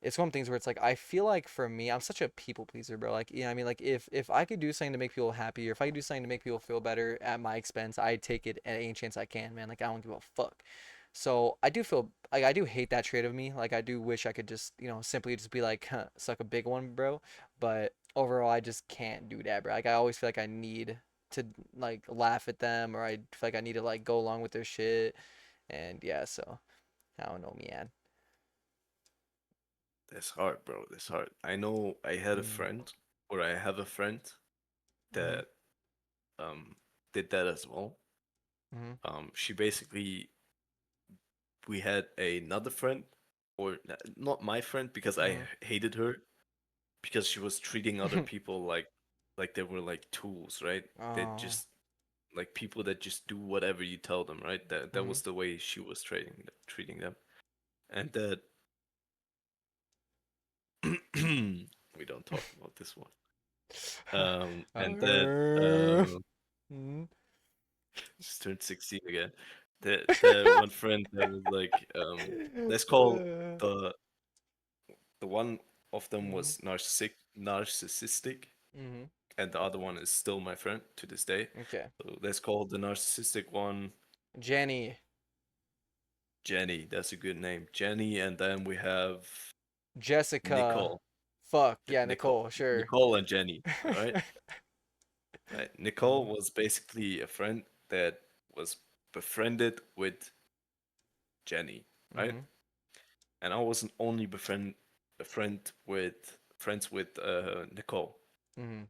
it's one of the things where it's like I feel like for me, I'm such a people pleaser, bro. Like, you know, what I mean, like if I could do something to make people happy, or if I could do something to make people feel better at my expense, I'd take it at any chance I can, man. Like I don't give a fuck. So I do feel like I do hate that trait of me. Like I do wish I could just, you know, simply just be like, huh, suck a big one, bro. But overall, I just can't do that, bro. Like I always feel like I need to like laugh at them, or I feel like I need to like go along with their shit. And yeah, so I don't know, man. That's hard, bro. That's hard. I know I had a Mm, friend, or I have a friend mm-hmm, that um did that as well. mm-hmm, She basically we had another friend, or not my friend because I mm-hmm. hated her because she was treating other people like they were like tools, right? They Oh. just like people that just do whatever you tell them, right? That Mm-hmm. was the way she was treating them, and that we don't talk about this one. And then Mhm. Mhm. just turned 16 again. The one friend that was like, let's call the one of them Mhm. was narcissistic, Mhm. and the other one is still my friend to this day. Okay. So let's call the narcissistic one Jenny, Jenny. That's a good name, Jenny. And then we have Jessica. Nicole, Fuck yeah, Nicole, Nicole. Sure. Nicole and Jenny. All right, right. Nicole Mhm. was basically a friend that was befriended with Jenny, right? Mhm. And I wasn't only a friends with Nicole, Mhm.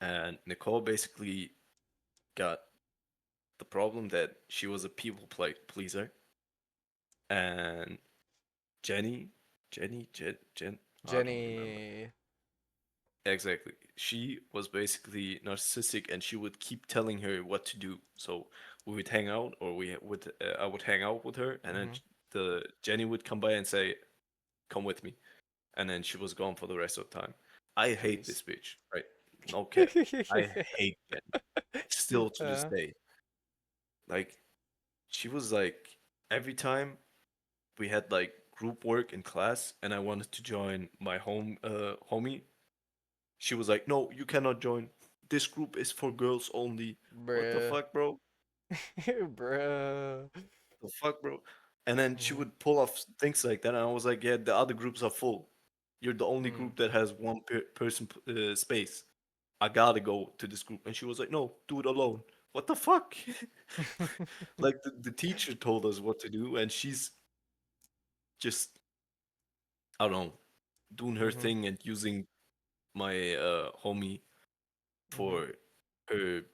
and Nicole basically got the problem that she was a pleaser, and Jenny, I don't remember Jenny. exactly. She was basically narcissistic, and she would keep telling her what to do. So we would hang out, or we would I would hang out with her, and then Mhm. the Jenny would come by and say, "Come with me," and then she was gone for the rest of the time. I hate Jeez. this bitch, right? No cap. I hate Jenny. Still to this Uh, day. Like she was like every time we had like group work in class and I wanted to join my homie, she was like, "No, you cannot join. This group is for girls only." What the bruh. fuck, bro? Bruh. The fuck, bro? And then she Mhm. would pull off things like that, and I was like, "Yeah, the other groups are full. You're the only Mhm. group that has one person space. I gotta go to this group." And she was like, "No, do it alone." What the fuck? Like the teacher told us what to do, and she's just I don't know, doing her Mhm. thing and using my homie Mhm. for her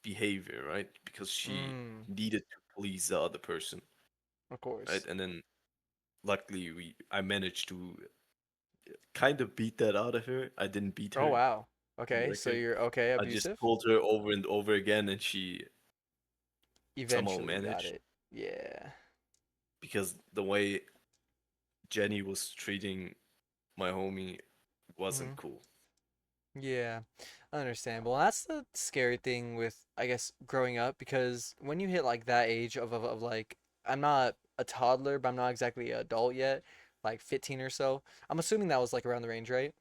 behavior, right? Because she Mm. needed to please the other person, Of right? course. And then luckily I managed to kind of beat that out of her. I didn't beat Oh her wow. on the Okay, so record. you're okay, I just abusive? told her over and over again, and she somehow Eventually you got managed it. Yeah. because the way Jenny was treating my homie wasn't Mhm. cool. Yeah, understandable. That's the scary thing with, I guess, growing up because when you hit like that age of like, I'm not a toddler, but I'm not exactly an adult yet, like 15 or so. I'm assuming that was like around the range, right?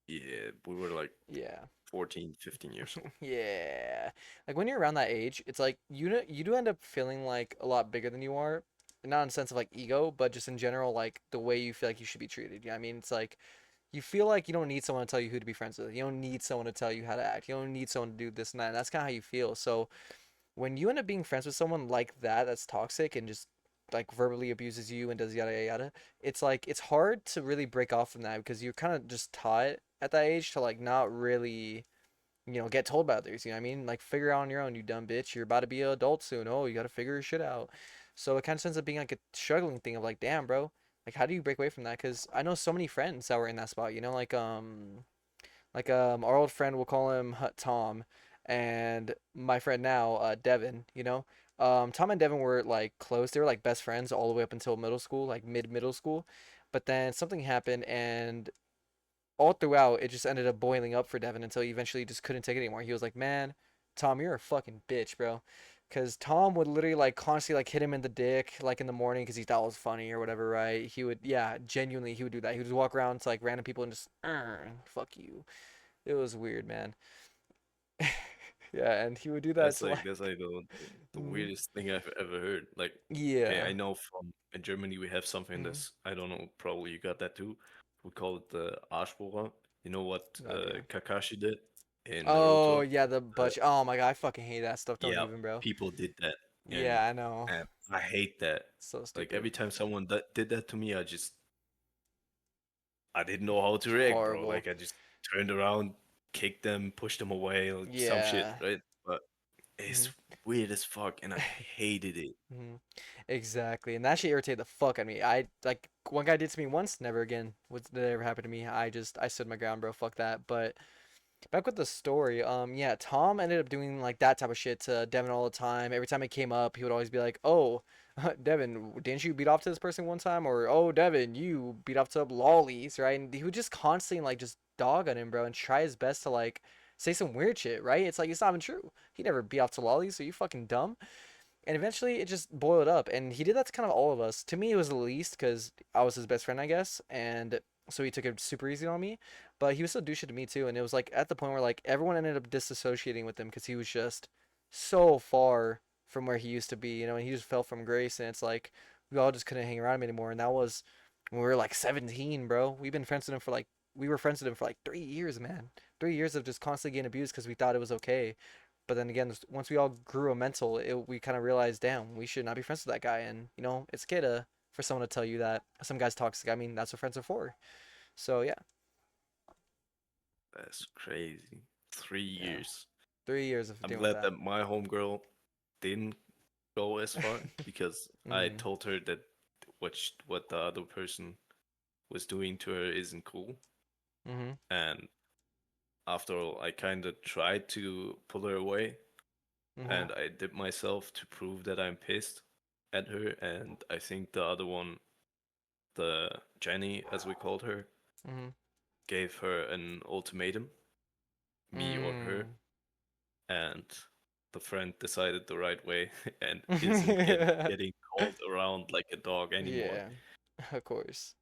Yeah, we were like Yeah. 14, 15 years old. Yeah. Like when you're around that age, it's like you do end up feeling like a lot bigger than you are. Not in the sense of like ego, but just in general, like the way you feel like you should be treated. You know what I mean? It's like you feel like you don't need someone to tell you who to be friends with. You don't need someone to tell you how to act. You don't need someone to do this and that. And that's kind of how you feel. So when you end up being friends with someone like that, that's toxic and just like verbally abuses you and does yada yada yada, it's like it's hard to really break off from that because you're kind of just taught at that age to like not really, get told by others. You know what I mean? Like figure out on your own, you dumb bitch. You're about to be an adult soon. Oh, you gotta figure your shit out. So it kind of ends up being like a struggling thing of like, damn, bro. Like, how do you break away from that? Because I know so many friends that were in that spot. Our old friend, we'll call him Tom, and my friend now, Devin. Tom and Devin were like close. They were like best friends all the way up until middle school, like mid middle school. But then something happened, and all throughout, it just ended up boiling up for Devin until he eventually just couldn't take it anymore. He was like, "Man, Tom, you're a fucking bitch, bro." Because Tom would literally like constantly like hit him in the dick like in the morning because he thought it was funny or whatever, right? He would, yeah, genuinely, he would do that. He would just walk around to like random people and just, fuck you. It was weird, man. Yeah, and he would do that to like, That's like the mm, weirdest thing I've ever heard. Like, okay, yeah, I know from in Germany we have something mm, that's I don't know, probably you got that too. We call it the Arschbohrer. You know what no idea. Kakashi did in Oh Naruto? yeah, the Uh, butch. Oh my god, I fucking hate that stuff. Don't yeah, even, bro. people did that, and Yeah, I know. and I hate that. So Like stupid. every time someone did that to me, I didn't know how to It's react, bro. horrible. Like I just turned around, kicked them, pushed them away, like some shit, Yeah. right? But it's Hmm. weird as fuck, and I hated it. Hmm. Exactly. And that shit irritated the fuck out of me. I like one guy did to me once, never again. What did that ever happen to me? I stood my ground, bro. Fuck that. But back with the story, yeah, Tom ended up doing like that type of shit to Devin all the time. Every time it came up, he would always be like, "Oh, Devin, didn't you beat off to this person one time?" Or, "Oh, Devin, you beat off to lollies, right?" And he would just constantly like just dog on him, bro, and try his best to like say some weird shit, right? It's like it's not even true. He never beat off to lollies, so you fucking dumb. And eventually it just boiled up, and he did that to kind of all of us. To me, it was the least because I was his best friend, I guess, and so he took it super easy on me. But he was still douchey to me too, and it was like at the point where like everyone ended up disassociating with him because he was just so far from where he used to be, and he just fell from grace, and it's like we all just couldn't hang around him anymore. And that was when we were like 17, bro. We were friends with him for like 3 years, man. 3 years of just constantly getting abused because we thought it was okay. But then again, once we all grew a mental, we kind of realized, damn, we should not be friends with that guy. And it's okay to for someone to tell you that some guy's toxic. I mean, that's what friends are for. So yeah, That's crazy. Three yeah, years. 3 years of I'm dealing with glad that. that my homegirl didn't go as far because I Mhm. told her that what the other person was doing to her isn't cool. Mhm. And after all, I kind of tried to pull her away, Mhm. and I did myself to prove that I'm pissed at her. And I think the other one, the Jenny, as we called her, Mhm. gave her an ultimatum, me or her, Mm. and the friend decided the right way and isn't getting called around like a dog anymore. Yeah, of course.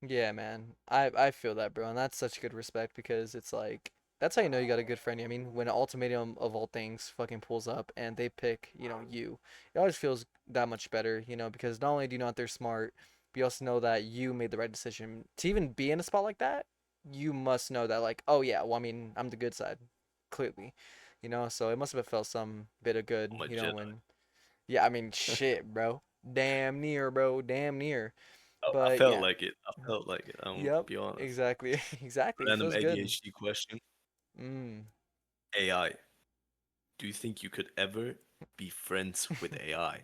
Yeah, man. I feel that, bro, and that's such good respect because it's like that's how you know you got a good friend. I mean, when an ultimatum of all things fucking pulls up and they pick, you, it always feels that much better, because not only do you know that they're smart, but you also know that you made the right decision. To even be in a spot like that, you must know that like, oh yeah, well, I mean, I'm the good side, clearly, so it must have felt some bit of good, I'm a Jedi. when yeah, I mean, shit, bro. Damn near, bro. Damn near. I But felt yeah. like it. I felt like it. I'm gonna Yep, be honest. exactly. Exactly. It Random feels good. ADHD question. Mm. AI. Do you think you could ever be friends with AI?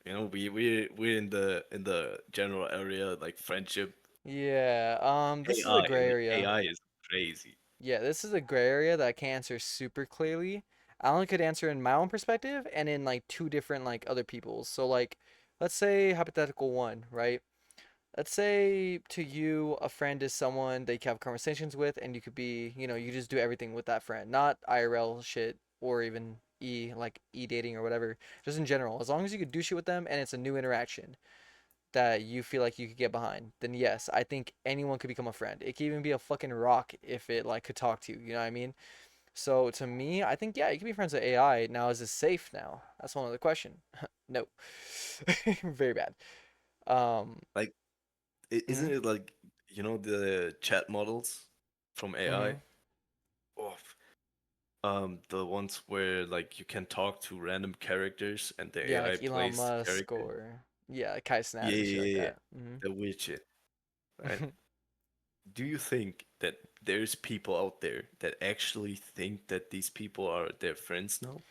We're in the general area like friendship. Yeah, this is a AI gray and area. AI is crazy. Yeah, this is a gray area that I can't answer super clearly. I only could answer in my own perspective and in like two different like other people's. So like, let's say hypothetical one, right? Let's say to you a friend is someone that you can have conversations with and you could be, you just do everything with that friend, not IRL shit or even e dating or whatever, just in general. As long as you could do shit with them and it's a new interaction that you feel like you could get behind, then yes, I think anyone could become a friend. It could even be a fucking rock if it like could talk to you, you know what I mean? So to me, I think yeah, you can be friends with AI. Now is it safe now? That's one other question. No. Very bad. Um Like, isn't mhm. it like the chat models from AI? Mhm. Oh, the ones where like you can talk to random characters and the Yeah, AI like Elon plays the Musk character. or yeah, Kai Yeah, Snat and shit yeah, like yeah, yeah. that. Mhm. The widget, right? Do you think that there's people out there that actually think that these people are their friends now?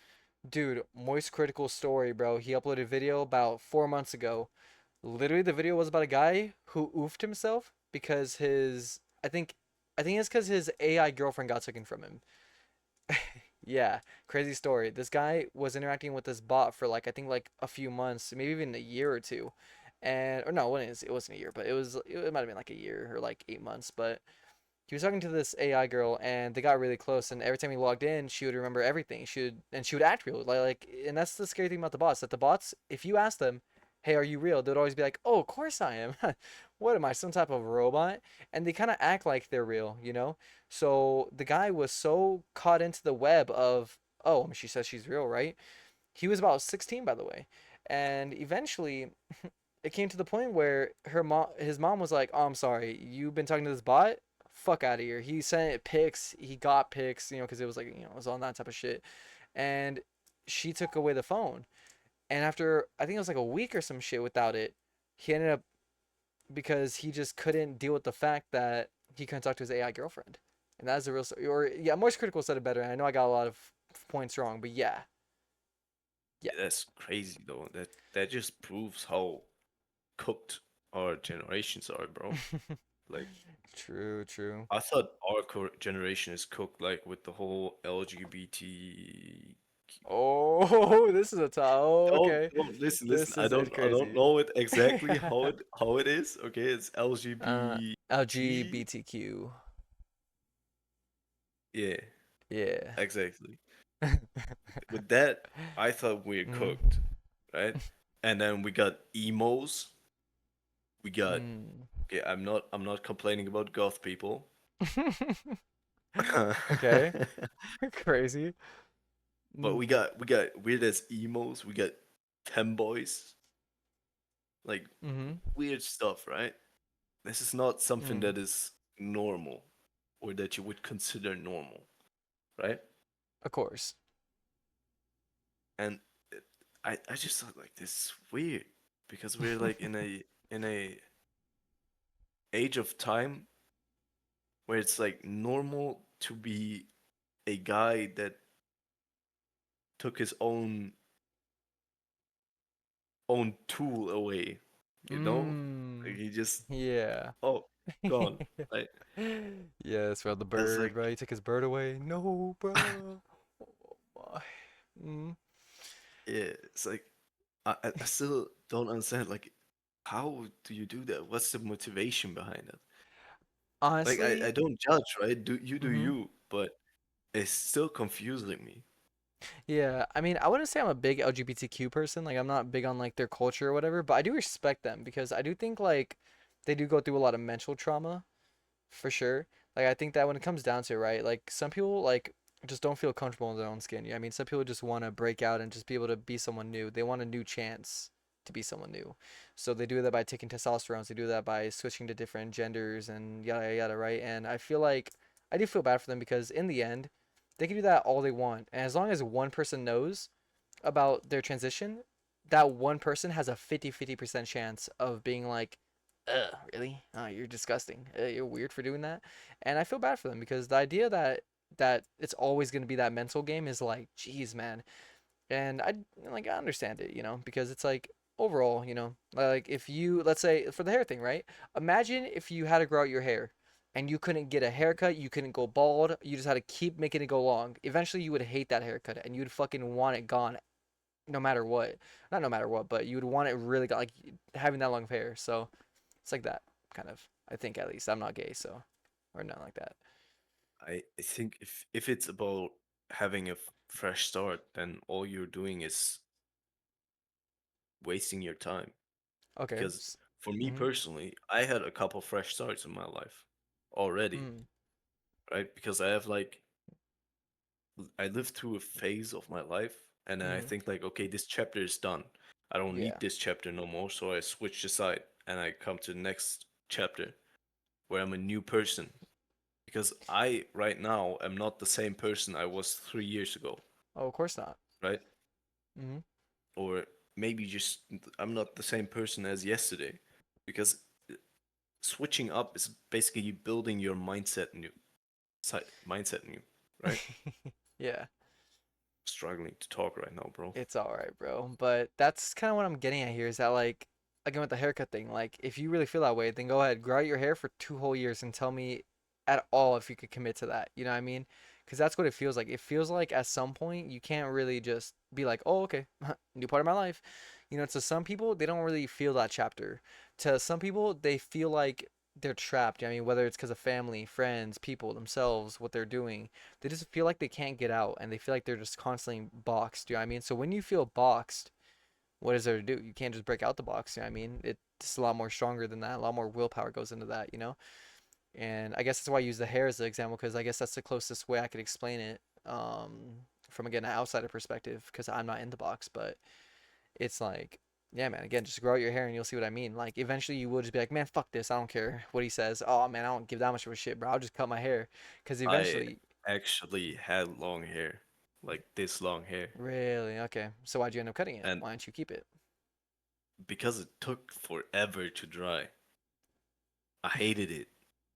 Dude, Moist Critical story, bro. He uploaded a video about 4 months ago. Literally, the video was about a guy who oofed himself because I think it's because his AI girlfriend got taken from him. Yeah, crazy story. This guy was interacting with this bot for like I think like a few months, maybe even a year or two, and or no, it wasn't a year, but it might have been like a year or like 8 months, but he was talking to this AI girl and they got really close and every time he logged in she would remember everything. She would act real. Like and that's the scary thing about the bots, that the bots, if you ask them, "Hey, are you real?" they'd always be like, "Oh, of course I am." What am I, some type of robot? And they kind of act like they're real. So the guy was so caught into the web of, "Oh, I mean, she says she's real, right?" He was about 16, by the way. And eventually it came to the point where his mom was like, "Oh, I'm sorry, you've been talking to this bot. Fuck out of here." He sent it pics. He got pics, because it was like it was on that type of shit. And she took away the phone. And after I think it was like a week or some shit without it, he ended up because he just couldn't deal with the fact that he couldn't talk to his AI girlfriend. And that's a real story. Or yeah, Moist Critical said it better. And I know I got a lot of points wrong, but yeah, yeah. Yeah, that's crazy though. That just proves how cooked our generations are, bro. Like True, true. I thought our generation is cooked like with the whole LGBT. Oh, this is a top. Oh, okay. Don't listen, listen. This is it I don't crazy. know it exactly how it is. Okay, it's uh, LGBT. LGBTQ. Yeah, Yeah. exactly. With that, I thought we were Mm. cooked, right? And then we got emos. We got Mm. okay. I'm not complaining about goth people. Okay. Crazy. But Mm. we got weird as emos. We got femboys, like Mm-hmm. weird stuff, right? This is not something Mm. that is normal or that you would consider normal, right? Of course. And it, I just thought like this is weird because we're like in a age of time where it's like normal to be a guy that took his own tool away, you know? Like Mm. he just Yeah. oh gone. Right? Yes, bro, the That's bird, like bro. He took his bird away. No, bro. Oh my. Mm. yeah, it's like I still don't understand like how do you do that? What's the motivation behind it? Like I Honestly, don't judge, right? Do mm-hmm. you, but it's still confusing me. Yeah, I mean, I wouldn't say I'm a big LGBTQ person. Like, I'm not big on like their culture or whatever, but I do respect them because I do think like they do go through a lot of mental trauma for sure. Like, I think that when it comes down to it, right, like some people like just don't feel comfortable in their own skin. Yeah, I mean, some people just want to break out and just be able to be someone new. They want a new chance to be someone new. So they do that by taking testosterone. They do that by switching to different genders and yada yada, yada, right? And I feel like I do feel bad for them because in the end, they can do that all they want. And as long as one person knows about their transition, that one person has a 50-50% chance of being like, ugh, really? Oh, you're disgusting. You're weird for doing that. And I feel bad for them because the idea that it's always going to be that mental game is like, geez, man. And I understand it, because it's like overall, like if you, let's say for the hair thing, right? Imagine if you had to grow out your hair and you couldn't get a haircut, you couldn't go bald, you just had to keep making it go long. Eventually you would hate that haircut and you'd fucking want it gone no matter what. Not no matter what, but you would want it really gone, like having that long of hair. So it's like that kind of. I think at least I'm not gay, so or nothing like that. I think if it's about having a fresh start, then all you're doing is wasting your time. Okay. Because for me Mhm. personally, I had a couple fresh starts in my life already, Mm. right? Because I have like I lived through a phase of my life, and then I Mhm. think like, okay, this chapter is done. I don't need Yeah. this chapter no more, so I switch the side and I come to the next chapter where I'm a new person. Because I right now am not the same person I was 3 years ago, Oh, of course not. right? Mhm. Or maybe just I'm not the same person as yesterday, because switching up is basically you building your mindset new, right? Yeah. Struggling to talk right now, bro. It's all right, bro. But that's kind of what I'm getting at here is that like again with the haircut thing, like if you really feel that way, then go ahead, grow out your hair for 2 whole years and tell me at all if you could commit to that. You know what I mean? Because that's what it feels like. It feels like at some point you can't really just be like, oh, okay, new part of my life. To some people they don't really feel that chapter. To some people they feel like they're trapped. I mean, whether it's because of family, friends, people themselves, what they're doing, they just feel like they can't get out and they feel like they're just constantly boxed. You know what I mean? So when you feel boxed, what is there to do? You can't just break out the box. You know what I mean? It's a lot more stronger than that. A lot more willpower goes into that. And I guess that's why I use the hair as the example because I guess that's the closest way I could explain it from again an outsider perspective because I'm not in the box. But it's like, yeah, man. Again, just grow out your hair and you'll see what I mean. Like eventually you will just be like, man, fuck this. I don't care what he says. Oh man, I don't give that much of a shit, bro. I'll just cut my hair because I eventually. actually had long hair, like this long hair, Really? Okay. So why'd you end up cutting it? and Why didn't you keep it? because it took forever to dry, I hated it.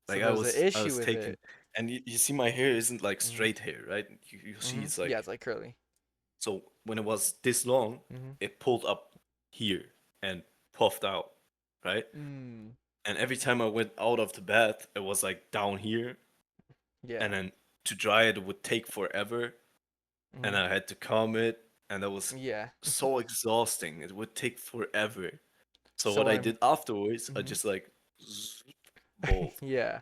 So Like there was an I issue was with taking, it. and you see my hair isn't like Mhm. straight hair, right? You see Mhm. it's Yeah, like it's like curly. so when it was this long, Mhm. it pulled up here and puffed out, right? Mm. and every time I went out of the bath, it was like down here, and Yeah. then to dry it would take forever, and Hmm. I had to comb it, and that was Yeah. so exhausting. It would take forever. So So what I when did afterwards, I mhm. just like bowled. Yeah,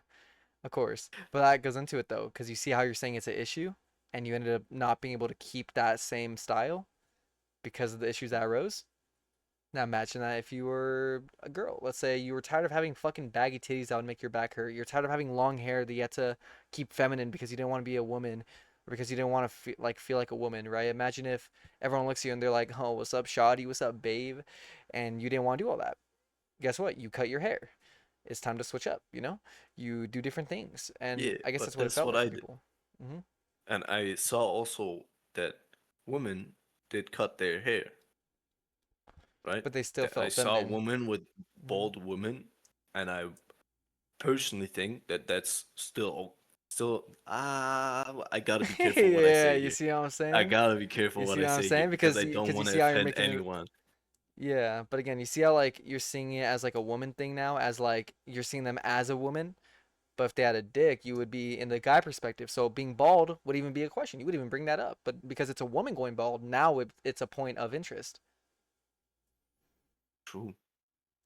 of course. But that goes into it though, because you see how you're saying it's an issue, and you ended up not being able to keep that same style because of the issues that arose. Now imagine that if you were a girl. Let's say you were tired of having fucking baggy titties that would make your back hurt. You're tired of having long hair that you had to keep feminine because you didn't want to be a woman or because you didn't want to feel like a woman, right? Imagine if everyone looks at you and they're like, "Oh, what's up, shawty? What's up, babe?" And you didn't want to do all that. Guess what? You cut your hair. It's time to switch up, you know? You do different things. And Yeah, I guess but that's what it that's felt what like for I did. people. Hmm. And I saw also that women did cut their hair, right? But they still That I felt saw a feminine. woman with Hmm. bald women, and I personally think that that's still I gotta be careful what I Yeah, say you here. see what I'm I saying? gotta be careful You what see I what I'm say here saying? because I don't Because you want see to how you're offend making it. anyone. Yeah, but again, you see how like you're seeing it as like a woman thing now, as like you're seeing them as a woman. But if they had a dick, you would be in the guy perspective. So being bald would even be a question. You would even bring that up. But because it's a woman going bald, now it's a point of interest. True.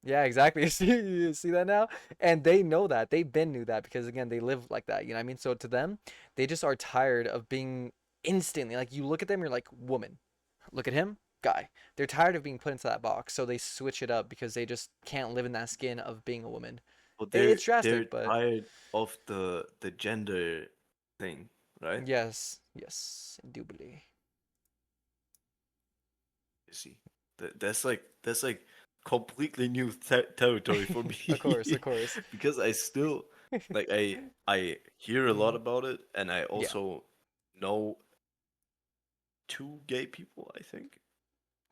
Yeah, exactly. You see that now? And they know that. They been knew that because again, they live like that. You know what I mean? So to them, they just are tired of being instantly like you look at them, you're like woman. Look at him, guy. They're tired of being put into that box, so they switch it up because they just can't live in that skin of being a woman. But It's they're drastic, but tired of the gender thing, right? yes, yes, indubitably. You see, that's like completely new territory for Of course, of me course. because I still like I hear a lot Hmm. about it, and I Yeah, also know two gay people, I think.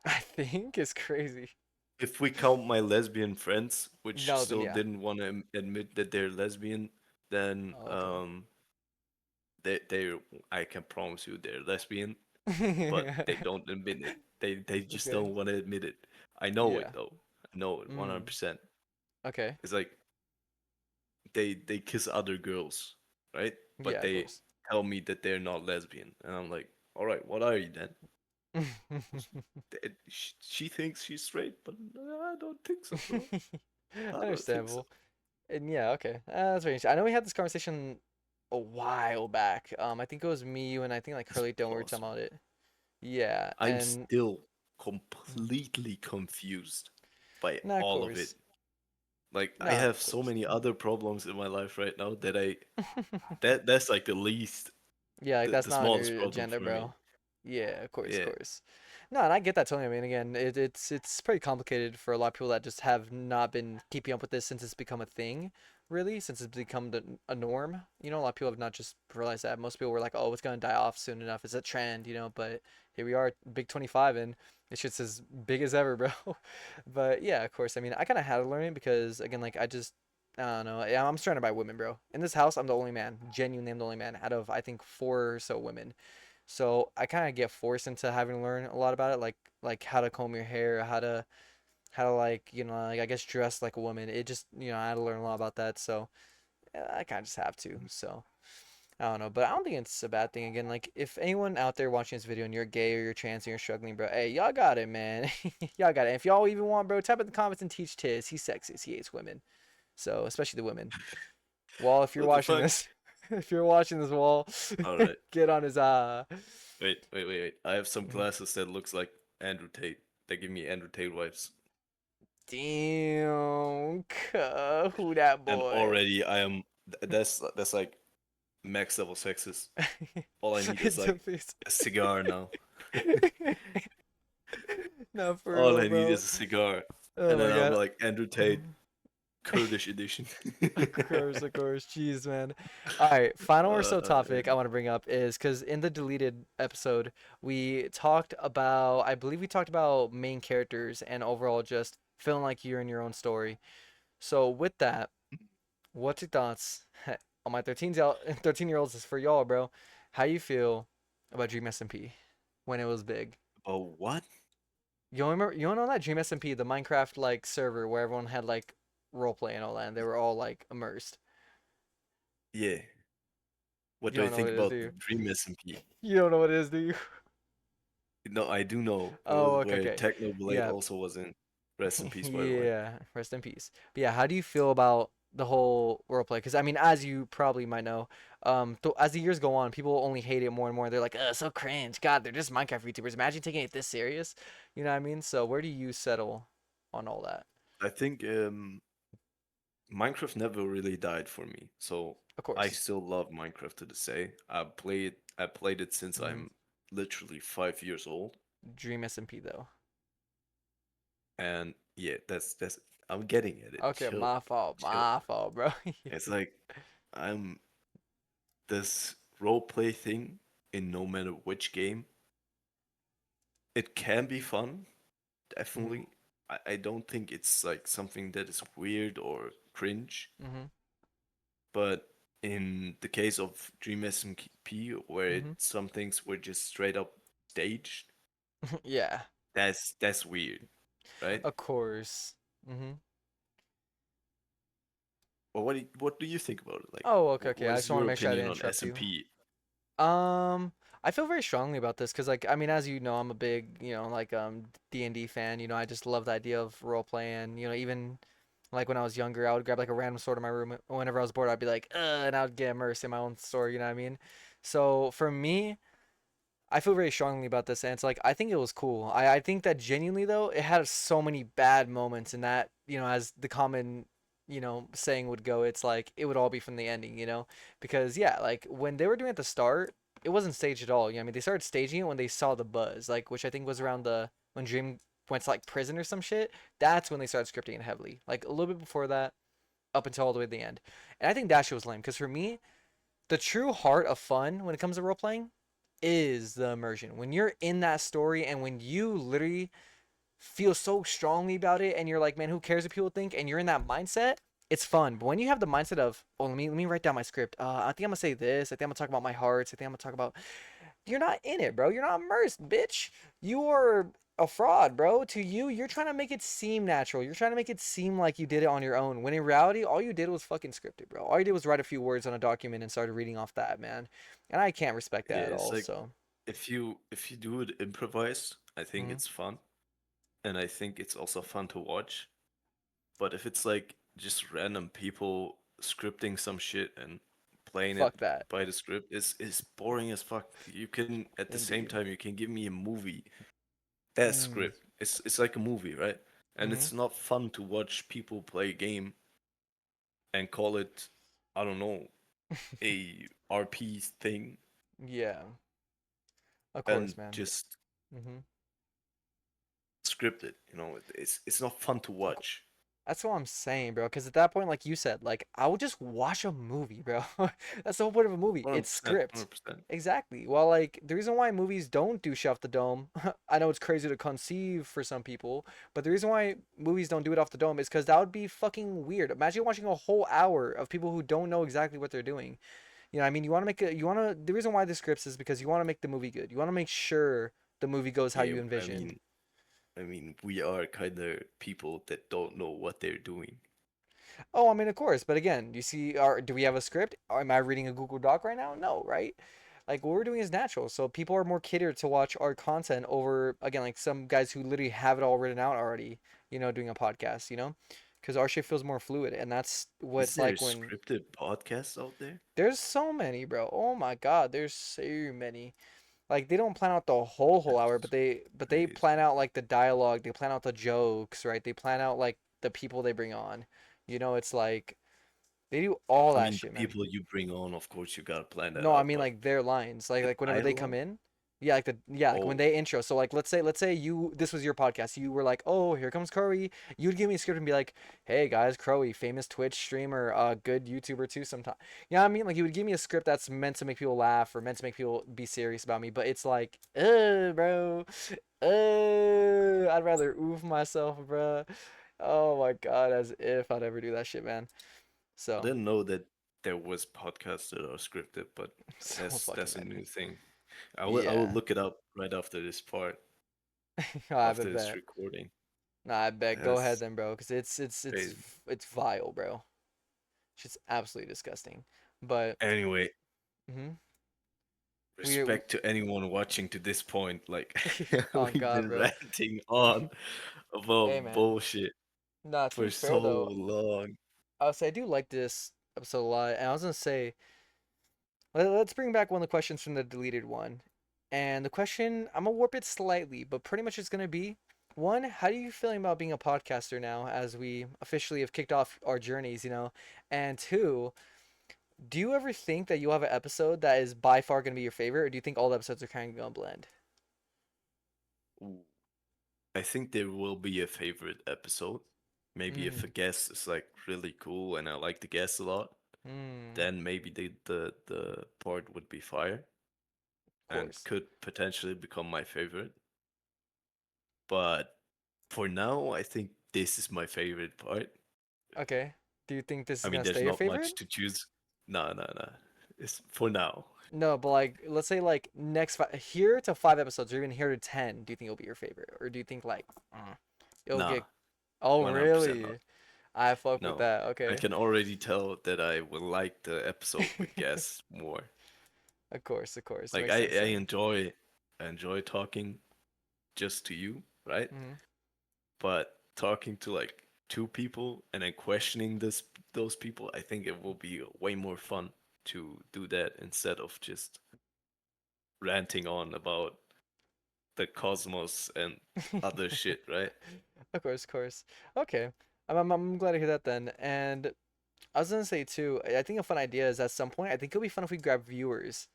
I think it's crazy. If we count my lesbian friends, which No, then still yeah. didn't want to admit that they're lesbian, then Oh, okay. they I can promise you they're lesbian, but they don't admit it. They just Okay. don't want to admit it. I know it Yeah. though. I know it Mm. 100%. Okay. It's like they kiss other girls, right? But Yeah, of they course. tell me that they're not lesbian, and I'm like, all right, what are you then? She thinks she's straight, but I don't think so, bro. I don't think so. Understandable. And yeah, okay. That's very interesting. I know we had this conversation a while back. I think it was me, you, and I think like It's Curly Don't we were talking possible. about it. Yeah, I'm and still mhm. completely confused by Nah, of all of it. course. Like I Nah, have of so course. many other problems in my life right now that that's like the least Yeah, like that's the not on smallest your problem agenda, for me. bro. Yeah, of course, of Yeah, course. No, and I get that totally. I mean, again, it's pretty complicated for a lot of people that just have not been keeping up with this since it's become a thing, really, since it's become a norm. You know, a lot of people have not just realized that. Most people were like, "Oh, it's gonna die off soon enough. It's a trend," you know. But here we are, big 25, and it's just as big as ever, bro. But yeah, of course. I mean, I kind of had to learn it because again, like I don't know. Yeah, I'm surrounded by women, bro. In this house, I'm the only man. Genuinely, I'm the only man out of I think four or so women. So I kind of get forced into having to learn a lot about it, like how to comb your hair, how to like like I guess dress like a woman. It just I had to learn a lot about that. So yeah, I kind of just have to. So I don't know, but I don't think it's a bad thing. Again, like if anyone out there watching this video and you're gay or you're trans and you're struggling, bro, hey, y'all got it, man. Y'all got it. If y'all even want, bro, type in the comments and teach Tiz. He's sexist. He hates women. So especially the women. Wall, if you're what the watching fuck? this, if you're watching this, Wall, All right, get on his wait. I have some Mhm. glasses that looks like Andrew Tate. They give me Andrew Tate vibes, Damn, who that and boy? already I am. That's like max level sexist. All I need is It's a like face. a cigar now. Not for All real, I need bro. is a cigar, and Oh then my I'm god. like Andrew Tate, Kurdish edition. Of course, of course. Jeez, man. All right, final or so topic I Man. want to bring up is because in the deleted episode, we talked about, I believe we talked about main characters and overall just feeling like you're in your own story. So with that, what's your thoughts on my 13-year olds is for y'all, bro? How you feel about Dream SMP when it was big? Oh, what? You remember? You don't know that Dream SMP, the Minecraft like server where everyone had like role play and all that, and they were all like immersed. Yeah. What You do I don't know what think it is, about do the you? Dream SMP? You don't know what it is, do you? No, I do know. It Oh, was okay, where okay. Technoblade Yeah, also was in. Rest in peace, by the way. yeah. Rest in peace. But yeah, how do you feel about the whole role play? Because I mean, as you probably might know, as the years go on, people only hate it more and more. They're like, "Ugh, so cringe. God, they're just Minecraft YouTubers. Imagine taking it this serious." You know what I mean? So where do you settle on all that? I think Minecraft never really died for me, so Of I course. still love Minecraft to this day. I played it since Mm-hmm. I'm literally 5 years old, Dream SMP though. and yeah, that's I'm getting at it. Okay, Chill, chill. my fault, bro. It's like I'm this role play thing in no matter which game. It can be fun, Mm-hmm. definitely. I don't think it's like something that is weird or cringe. Mm-hmm. But in the case of Dream SMP, where Mm-hmm. some things were just straight up staged, Yeah, that's weird, right? of course. Mm-hmm. Or what do you think about it? Like, Oh, okay, okay. what I is just want to your make sure I opinion didn't on interrupt you. SMP? Um, I feel very strongly about this because, like, I mean, as you know, I'm a big, like, D&D fan. I just love the idea of role playing. Even like when I was younger, I would grab like a random sword in my room whenever I was bored. I'd be like, and I would get immersed in my own story. You know what I mean? So for me, I feel very strongly about this, and it's like I think it was cool. I think that genuinely though, it had so many bad moments, and that as the common saying would go, it's like it would all be from the ending, because yeah, like when they were doing it at the start, it wasn't staged at all. I mean, they started staging it when they saw the buzz, like which I think was around the when Dream went to like prison or some shit. That's when they started scripting it heavily. Like a little bit before that, up until all the way to the end, and I think that shit was lame because for me, the true heart of fun when it comes to role playing is the immersion. When you're in that story and when you literally feel so strongly about it and you're like, man, who cares what people think? And you're in that mindset, it's fun. But when you have the mindset of, oh, let me write down my script. I think I'm gonna say this. I think I'm gonna talk about my hearts. I think I'm gonna talk about. You're not in it, bro. You're not immersed, bitch. You are a fraud, bro. To you, you're trying to make it seem natural. You're trying to make it seem like you did it on your own. When in reality, all you did was fucking scripted, bro. All you did was write a few words on a document and started reading off that, man. And I can't respect Yeah, that at it's all. like So, if you do it improvised, I think mhm. it's fun, and I think it's also fun to watch. But if it's like just random people scripting some shit and playing it Fuck that. by the script, is boring as fuck. You can at the same Indeed. time you can give me a movie. That Mm. script. It's like a movie, right? And Mhm. it's not fun to watch people play a game and call it, I don't know, a RP thing Yeah. Of and course, man. just Mhm. script it. It's not fun to Of watch. That's what I'm saying, bro. Because at that point, like you said, like I would just watch a movie, bro. That's the whole point of a movie. It's 100%, script. 100%. Exactly. Well, like the reason why movies don't do shit off the dome, I know it's crazy to conceive for some people, but the reason why movies don't do it off the dome is because that would be fucking weird. Imagine watching a whole hour of people who don't know exactly what they're doing. I mean, the reason why the scripts is because you want to make the movie good. You want to make sure the movie goes how Yeah, you envisioned. I mean, we are kind of people that don't know what they're doing. Oh, I mean, of course. But again, you see, do we have a script? Am I reading a Google Doc right now? No, right? Like what we're doing is natural. So people are more catered to watch our content over again, like some guys who literally have it all written out already. Doing a podcast. Because our shit feels more fluid, and that's what Is it's there like when scripted podcasts out there? there's so many, bro. Oh my God, there's so many. Like they don't plan out the whole hour, but That's they plan crazy. out like the dialogue, they plan out the jokes, right? They plan out like the people they bring on. It's like they do all I that mean, the shit, man. people you bring on, of course, you gotta plan that No, I out, mean but like their lines, like the whenever they come dialogue? in, yeah, like when Oh, they intro. So like let's say this was your podcast. You were like, oh, here comes Crowy. You'd give me a script and be like, hey guys, Crowy, famous Twitch streamer, good YouTuber too. Sometimes, I mean, like you would give me a script that's meant to make people laugh or meant to make people be serious about me. But it's like, bro, I'd rather oof myself, bro. Oh my God, as if I'd ever do that shit, man. I So didn't know that there was podcasts that are scripted, but so fucking that's a many. new thing. I will Yeah, look it up right after this part, I after this bet. recording. Nah, I bet. Go ahead That's then, bro, because crazy. it's vile, bro. It's absolutely disgusting. But Anyway, hmm we, respect to anyone watching to this point. Like oh we've God, been bro. ranting on Hey, about man. bullshit Nah, to be for so fair though, long. I would say I do like this episode a lot, and I was gonna say let's bring back one of the questions from the deleted one. And the question, I'm gonna warp it slightly, but pretty much it's gonna be one, how are you feeling about being a podcaster now as we officially have kicked off our journeys, you know? And two, do you ever think that you'll have an episode that is by far gonna be your favorite, or do you think all the episodes are kind of gonna blend? Ooh, I think there will be a favorite episode. Maybe if a Mm, guest is like really cool and I like the guest a lot, mm, then maybe the part would be fire of and course. could potentially become my favorite. But for now, I think this is my favorite part. Okay. Do you think this is I mean, gonna there's stay your not favorite? much to choose. No, no, no. It's for now. No, but like, let's say like next here to 5 episodes, or even here to 10, do you think it'll be your favorite, or do you think like it'll Nah, get? Oh, 100% not. really? I fuck with No. that. I Okay, can already tell that I will like the episode with guests more. of course, Like makes sense then. I enjoy talking just to you, right? Hmm. But talking to like two people and then questioning those people, I think it will be way more fun to do that instead of just ranting on about the cosmos and other shit, right? Of course, of course. Okay, I'm glad to hear that then. And I was gonna say too, I think a fun idea is at some point, I think it'll be fun if we grab viewers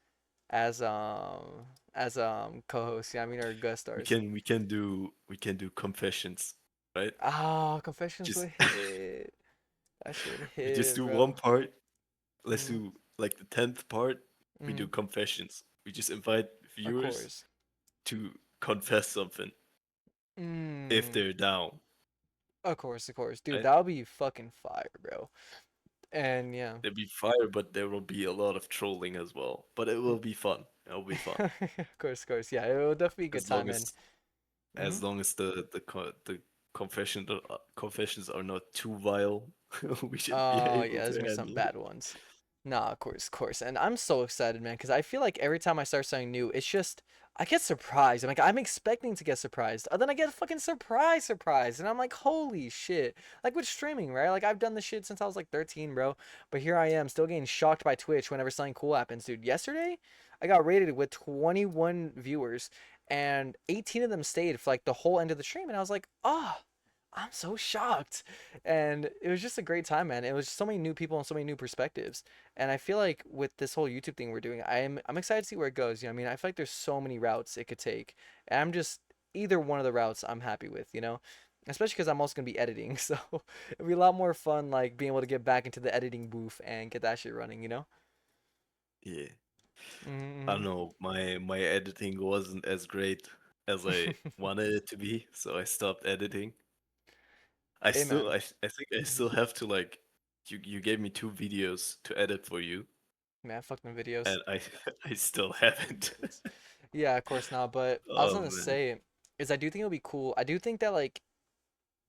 as co-hosts. Yeah, I mean, or guest stars. We can do confessions, right? Oh, confessions Just would hit. That should we just hit, do one bro. part. Let's Mm-hmm. do like the 10th part. We Mm-hmm. do confessions. We just invite Of viewers course. to confess something if Mm. they're down, Of course. Dude, right? that would be fucking fire, bro. And yeah. There'll be fire, but there will be a lot of trolling as well. But it will be fun. It'll be fun Of course. Yeah, it will definitely be a good as long time. And hmm as the confessions are not too vile. We should be oh, able yeah, to there's gonna be some handle it. bad ones. Nah, of course. And I'm so excited, man, because I feel like every time I start something new, it's just I get surprised. I'm like, I'm expecting to get surprised. And then I get fucking surprised. And I'm like, holy shit. Like with streaming, right? Like I've done this shit since I was like 13, bro. But here I am still getting shocked by Twitch whenever something cool happens, dude. Yesterday, I got rated with 21 viewers and 18 of them stayed for like the whole end of the stream. And I was like, oh, I'm so shocked. And it was just a great time, man. It was so many new people and so many new perspectives. And I feel like with this whole YouTube thing we're doing, I'm excited to see where it goes. You know, what I mean, I feel like there's so many routes it could take, and I'm just either one of the routes I'm happy with. You know, especially because I'm also gonna be editing, so it'll be a lot more fun, like being able to get back into the editing booth and get that shit running. You know. Yeah. I don't Mm-hmm. know. My editing wasn't as great as I wanted it to be, so I stopped editing. Hey, man. I think I Hmm. still have to like you gave me two videos to edit for you, Man, fuck them videos. and I I still haven't. Yeah, of course not. But I was Oh gonna man. say is I do think it'll be cool. I do think that like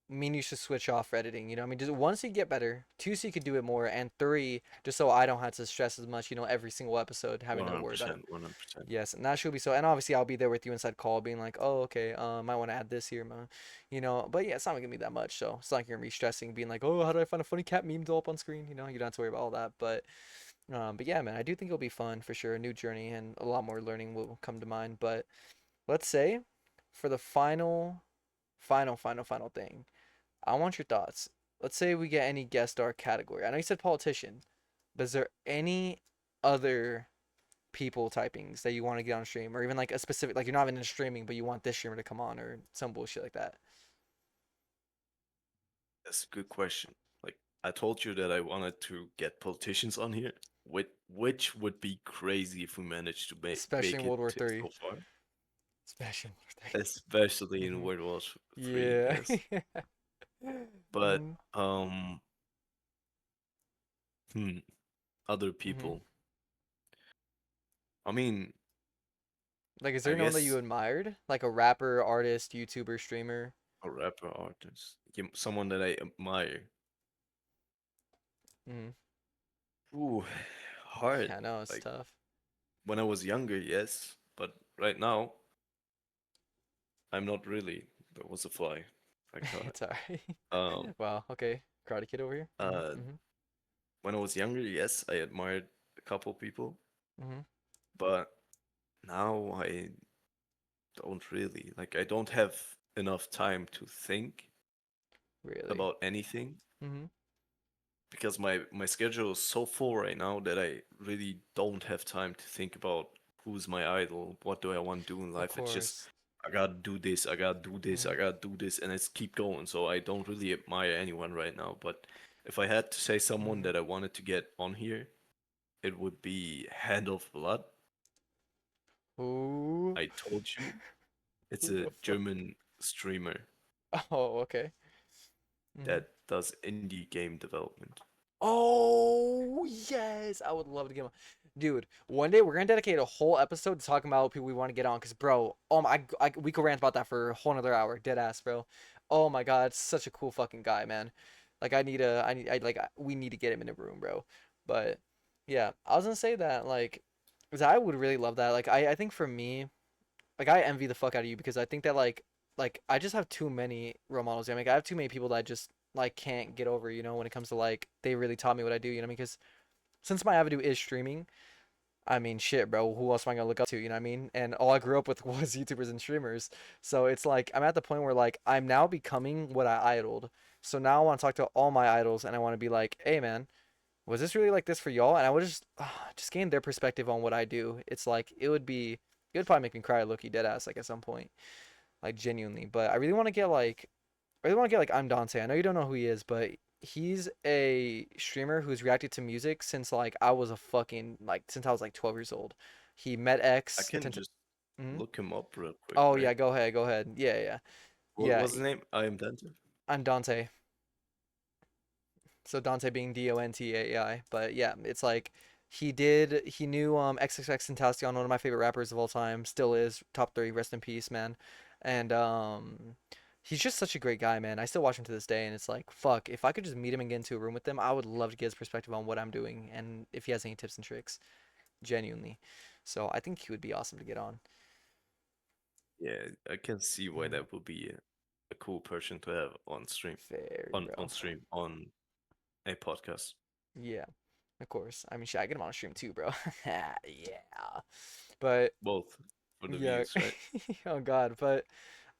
mean you should switch off editing. You know, I mean, just one so you get better, two so you could do it more, and three just so I don't have to stress as much. You know, every single episode having to worry about it. 100%, 100%. Yes, and that should be so. And obviously, I'll be there with you inside call, being like, oh, okay, might want to add this here, man. You know, but yeah, it's not gonna be that much. So it's not like you're gonna be stressing, being like, oh, how do I find a funny cat meme to up on screen? You know, you don't have to worry about all that. But yeah, man, I do think it'll be fun for sure. A new journey and a lot more learning will come to mind. But let's say for the final thing. I want your thoughts. Let's say we get any guest star category. I know you said politician, but is there any other people typings that you want to get on stream, or even like a specific, like you're not even in streaming, but you want this streamer to come on, or some bullshit like that? That's a good question. Like I told you that I wanted to get politicians on here. Which would be crazy if we managed to Especially make in World it War Three. so far, Especially in especially in World World War Three. Three. Yes, Yeah. but mm, um, hmm, other mm-hmm. people. I mean, Like, is there I no one that you guess admired, like a rapper, artist, YouTuber, streamer? A rapper artist. Someone that I admire. Mm. Ooh, hard. Yeah, I know it's Like tough. when I was younger, yes, but right now I'm not really. That was a fly. I caught it. It's alright. Um, Wow. Okay. Karate Kid over here. uh, Mm-hmm. when I was younger, yes, I admired a couple people, Mm-hmm. but now I don't really. Like I don't have enough time to think Really. about anything Mm-hmm. because my schedule is so full right now that I really don't have time to think about who's my idol, what do I want to do in Of life. It's just course. I gotta do this, I gotta do this, Mm-hmm. I gotta do this, and it's keep going. So I don't really admire anyone right now. But if I had to say someone Mm-hmm. that I wanted to get on here, it would be Hand of Blood. Who? I told you, it's Who a the fuck? German streamer Oh, okay. Mm-hmm. that does indie game development. Oh, yes. I would love to get on. Dude, one day we're gonna dedicate a whole episode to talking about people we want to get on. Cause, bro, we could rant about that for a whole another hour. Dead ass, bro. Oh my God, such a cool fucking guy, man. Like, we need to get him in a room, bro. But yeah, I was gonna say that, like, 'cause I would really love that. Like, I think for me, like, I envy the fuck out of you because I think that, like I just have too many role models. I mean, like, I have too many people that I just like can't get over, when it comes to like they really taught me what I do, what I mean? Because since my avenue is streaming, I mean, shit, bro, who else am I gonna look up to, what I mean? And all I grew up with was YouTubers and streamers. So it's like I'm at the point where like I'm now becoming what I idoled. So now I want to talk to all my idols and I want to be like, "Hey man, was this really like this for y'all?" And I would just gain their perspective on what I do. It's like it would probably make me cry, Loki, dead ass, like at some point, like genuinely. But I really want to get like I'm Dante. I know you don't know who he is, but he's a streamer who's reacted to music since like I was a fucking like since I was like 12 years old. He met I X. can just Mhm. look him up real quick, Oh right? yeah, go ahead, go ahead. Yeah, yeah, What yeah. was the name? I am Dante. I'm Dante. So Dante being Dontaei. But yeah, it's like he knew XXX Tentacion, one of my favorite rappers of all time, still is top 3, rest in peace, man. And he's just such a great guy, man. I still watch him to this day and it's like, fuck, if I could just meet him and get into a room with him, I would love to get his perspective on what I'm doing and if he has any tips and tricks, genuinely. So I think he would be awesome to get on. Yeah, I can see why Mhm. that would be a cool person to have on stream, Very, on bro. stream, on a podcast. Yeah, of course. I mean, shit, I get him on a stream too, bro. Yeah. But Both for the yeah. views, right? Oh God, but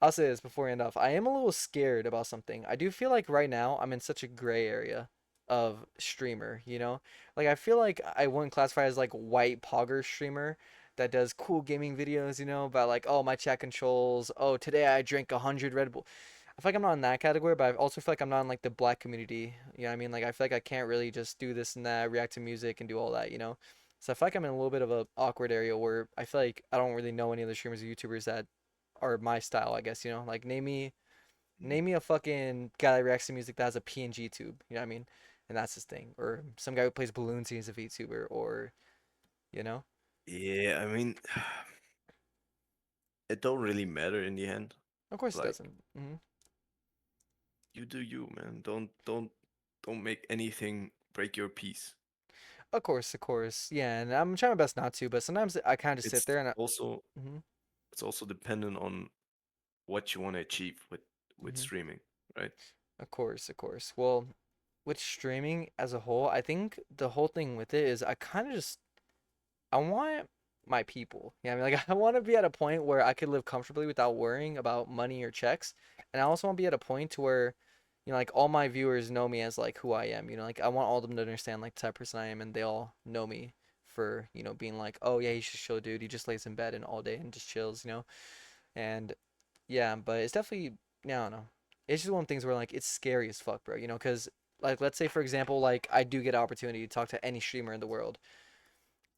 I'll say this before we end off. I am a little scared about something. I do feel like right now I'm in such a gray area of streamer, you know? Like I feel like I wouldn't classify as like white pogger streamer that does cool gaming videos, about like, oh, my chat controls, oh, today I drank 100 Red Bull. I feel like I'm not in that category, but I also feel like I'm not in like the black community. You know what I mean? Like I feel like I can't really just do this and that, react to music and do all that. So I feel like I'm in a little bit of a awkward area where I feel like I don't really know any other streamers or YouTubers that are my style, I guess. Like Mm. name me a fucking guy that reacts to music that has a PNG tube, you know what I mean? And that's his thing. Or some guy who plays balloons and he's a VTuber, or you know? Yeah, I mean, it don't really matter in the end. Of course it Like, doesn't. you do you, man. Don't make anything break your peace. Of course, yeah. And I'm trying my best not to, but sometimes I kind of just sit It's there and also mm-hmm, it's also dependent on what you want to achieve with mm-hmm. streaming, right? Of course, of course. Well, with streaming as a whole, I think the whole thing with it is I kind of just I want my people. Yeah, I mean, like I want to be at a point where I could live comfortably without worrying about money or checks, and I also want to be at a point to where, like all my viewers know me as like who I am. Like I want all of them to understand like the type of person I am, and they all know me for being like, oh yeah, he's just a chill dude. He just lays in bed and all day and just chills. And yeah, but it's definitely yeah, I don't know. It's just one of the things where like it's scary as fuck, bro. Because like let's say for example, like I do get an opportunity to talk to any streamer in the world.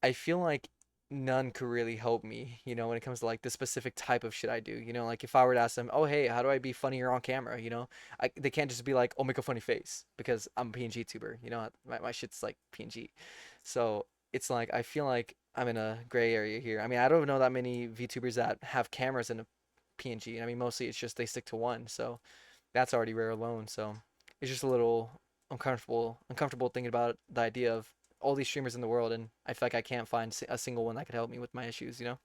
I feel like none could really help me, when it comes to like the specific type of shit I do. Like if I were to ask them, oh hey, how do I be funnier on camera? They can't just be like, oh make a funny face because I'm a PNG tuber. My shit's like PNG. So it's like I feel like I'm in a gray area here. I mean, I don't know that many VTubers that have cameras and PNG. And I mean, mostly it's just they stick to one, so that's already rare alone. So it's just a little uncomfortable thinking about the idea of all these streamers in the world, and I feel like I can't find a single one that could help me with my issues. You know?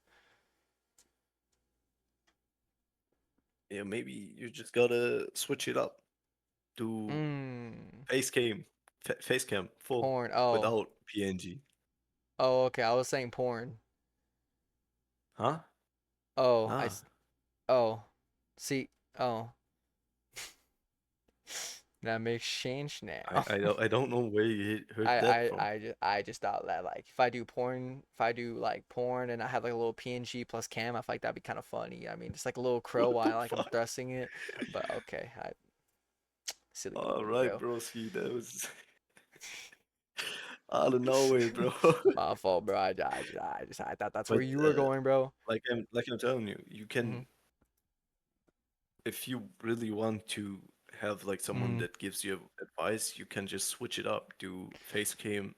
Yeah, maybe you just gotta switch it up. Do Mm, face cam full porn. Oh, without PNG. oh, okay. I was saying porn. Huh? Oh, Ah, oh, see, oh, that makes change now. I don't know where you heard that from. I just thought that like if I do like porn and I have like a little PNG plus cam, I feel like that'd be kind of funny. I mean, just like a little crow What the while like I'm fuck? thrusting it. But okay, silly little All me, right, bro. broski, that was out of nowhere, bro. My fault, bro. I thought that's where But you were going, bro. like I'm telling you, you Mm-hmm. can if you really want to have like someone Mm-hmm. that gives you advice, you can just switch it up, do face cam,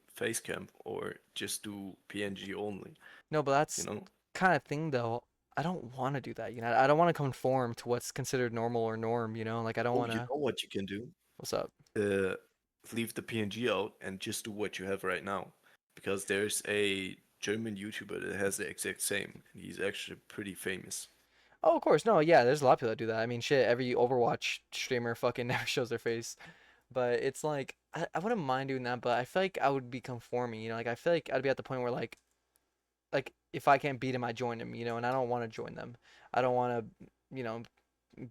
or just do PNG only. No, but You that's know? kind of thing though. I don't want to do that, you know. I don't want to conform to what's considered normal or norm, you know. Like I don't Oh, want you to. know what you can do? What's up? Uh, leave the PNG out and just do what you have right now, because there's a German YouTuber that has the exact same, and he's actually pretty famous. Oh, of course. No, yeah, there's a lot of people that do that. I mean, shit, every Overwatch streamer fucking never shows their face. But it's like I wouldn't mind doing that, but I feel like I would be conforming, you know, like I feel like I'd be at the point where like if I can't beat him, I join him, you know, and I don't want to join them. I don't want to, you know,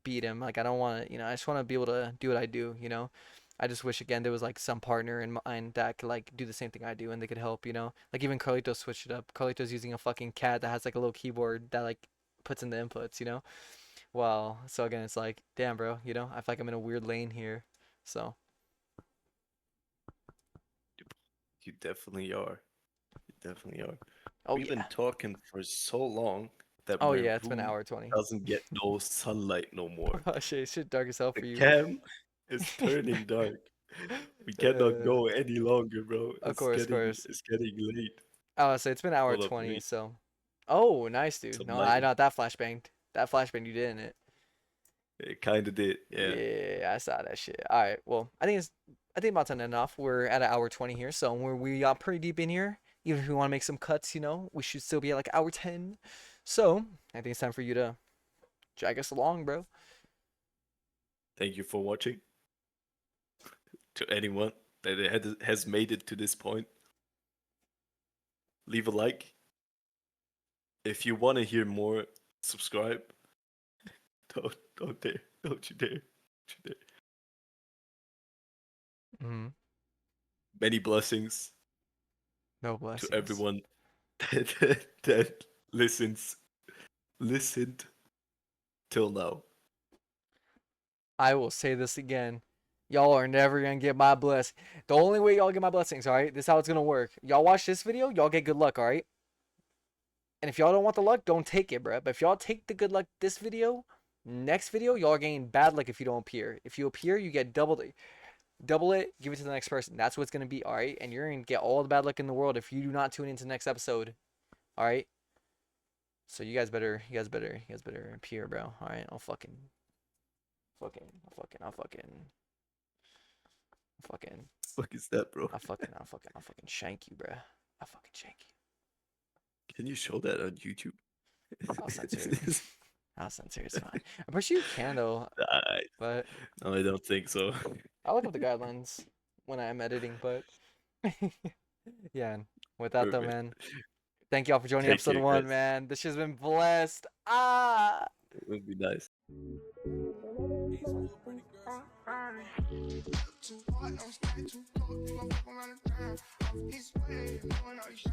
beat him. Like I don't want to, you know, I just want to be able to do what I do, you know. I just wish again there was like some partner in mind that could like do the same thing I do and they could help, you know. Like even Carlitos switched it up. Carlitos using a fucking cat that has like a little keyboard that like puts in the inputs, you know. Well, so again, it's like, damn, bro, you know, I feel like I'm in a weird lane here. So, You definitely are. You definitely are. oh We've been yeah, talking for so long that oh my yeah, it's been an room hour 20. doesn't get no sunlight no more. Oh shit, dark as hell The for you. cam is turning dark. We cannot uh, go any longer, bro. of course. It's getting late. Oh, so it's been an hour Hold up, let 20. me So, oh, nice, dude. some No, I lighting. know that flashbanged. That flashbang you did in it. It kinda did, yeah. Yeah, I saw that shit. All right, well, I think about to end off. We're at an hour 20 here, so we got pretty deep in here. Even if we want to make some cuts, you know, we should still be at like hour 10. So, I think it's time for you to drag us along, bro. Thank you for watching. To anyone that has made it to this point, leave a like. If you want to hear more, subscribe. Don't dare. Don't you dare. Don't you dare. Mm-hmm. Many blessings No to blessings. everyone that listened till now. I will say this again. Y'all are never gonna get my bless. The only way y'all get my blessings, all right? This is how it's gonna work. Y'all watch this video, y'all get good luck, all right? And if y'all don't want the luck, don't take it, bro. But if y'all take the good luck this video, next video, y'all are getting bad luck if you don't appear. If you appear, you get double it, give it to the next person. That's what it's gonna be, all right? And you're gonna get all the bad luck in the world if you do not tune into the next episode, all right? So you guys better appear, bro. All right, I'll fucking, Fuck is that, bro? I'll fucking shank you, bro. I'll fucking shank you. Can you show that on YouTube? I'll censor it. I'll censor it. It's fine. I'm pretty sure you can though, Nah, but no, I don't think so. I'll look up the guidelines when I'm editing. But yeah, and with that though, Perfect. man, thank y'all for joining Take episode care, one, guys. man. This shit's been blessed. Ah. It would be nice. Too hard, don't stay too cold. You gon' fuck around and drown. Off his way, knowing all these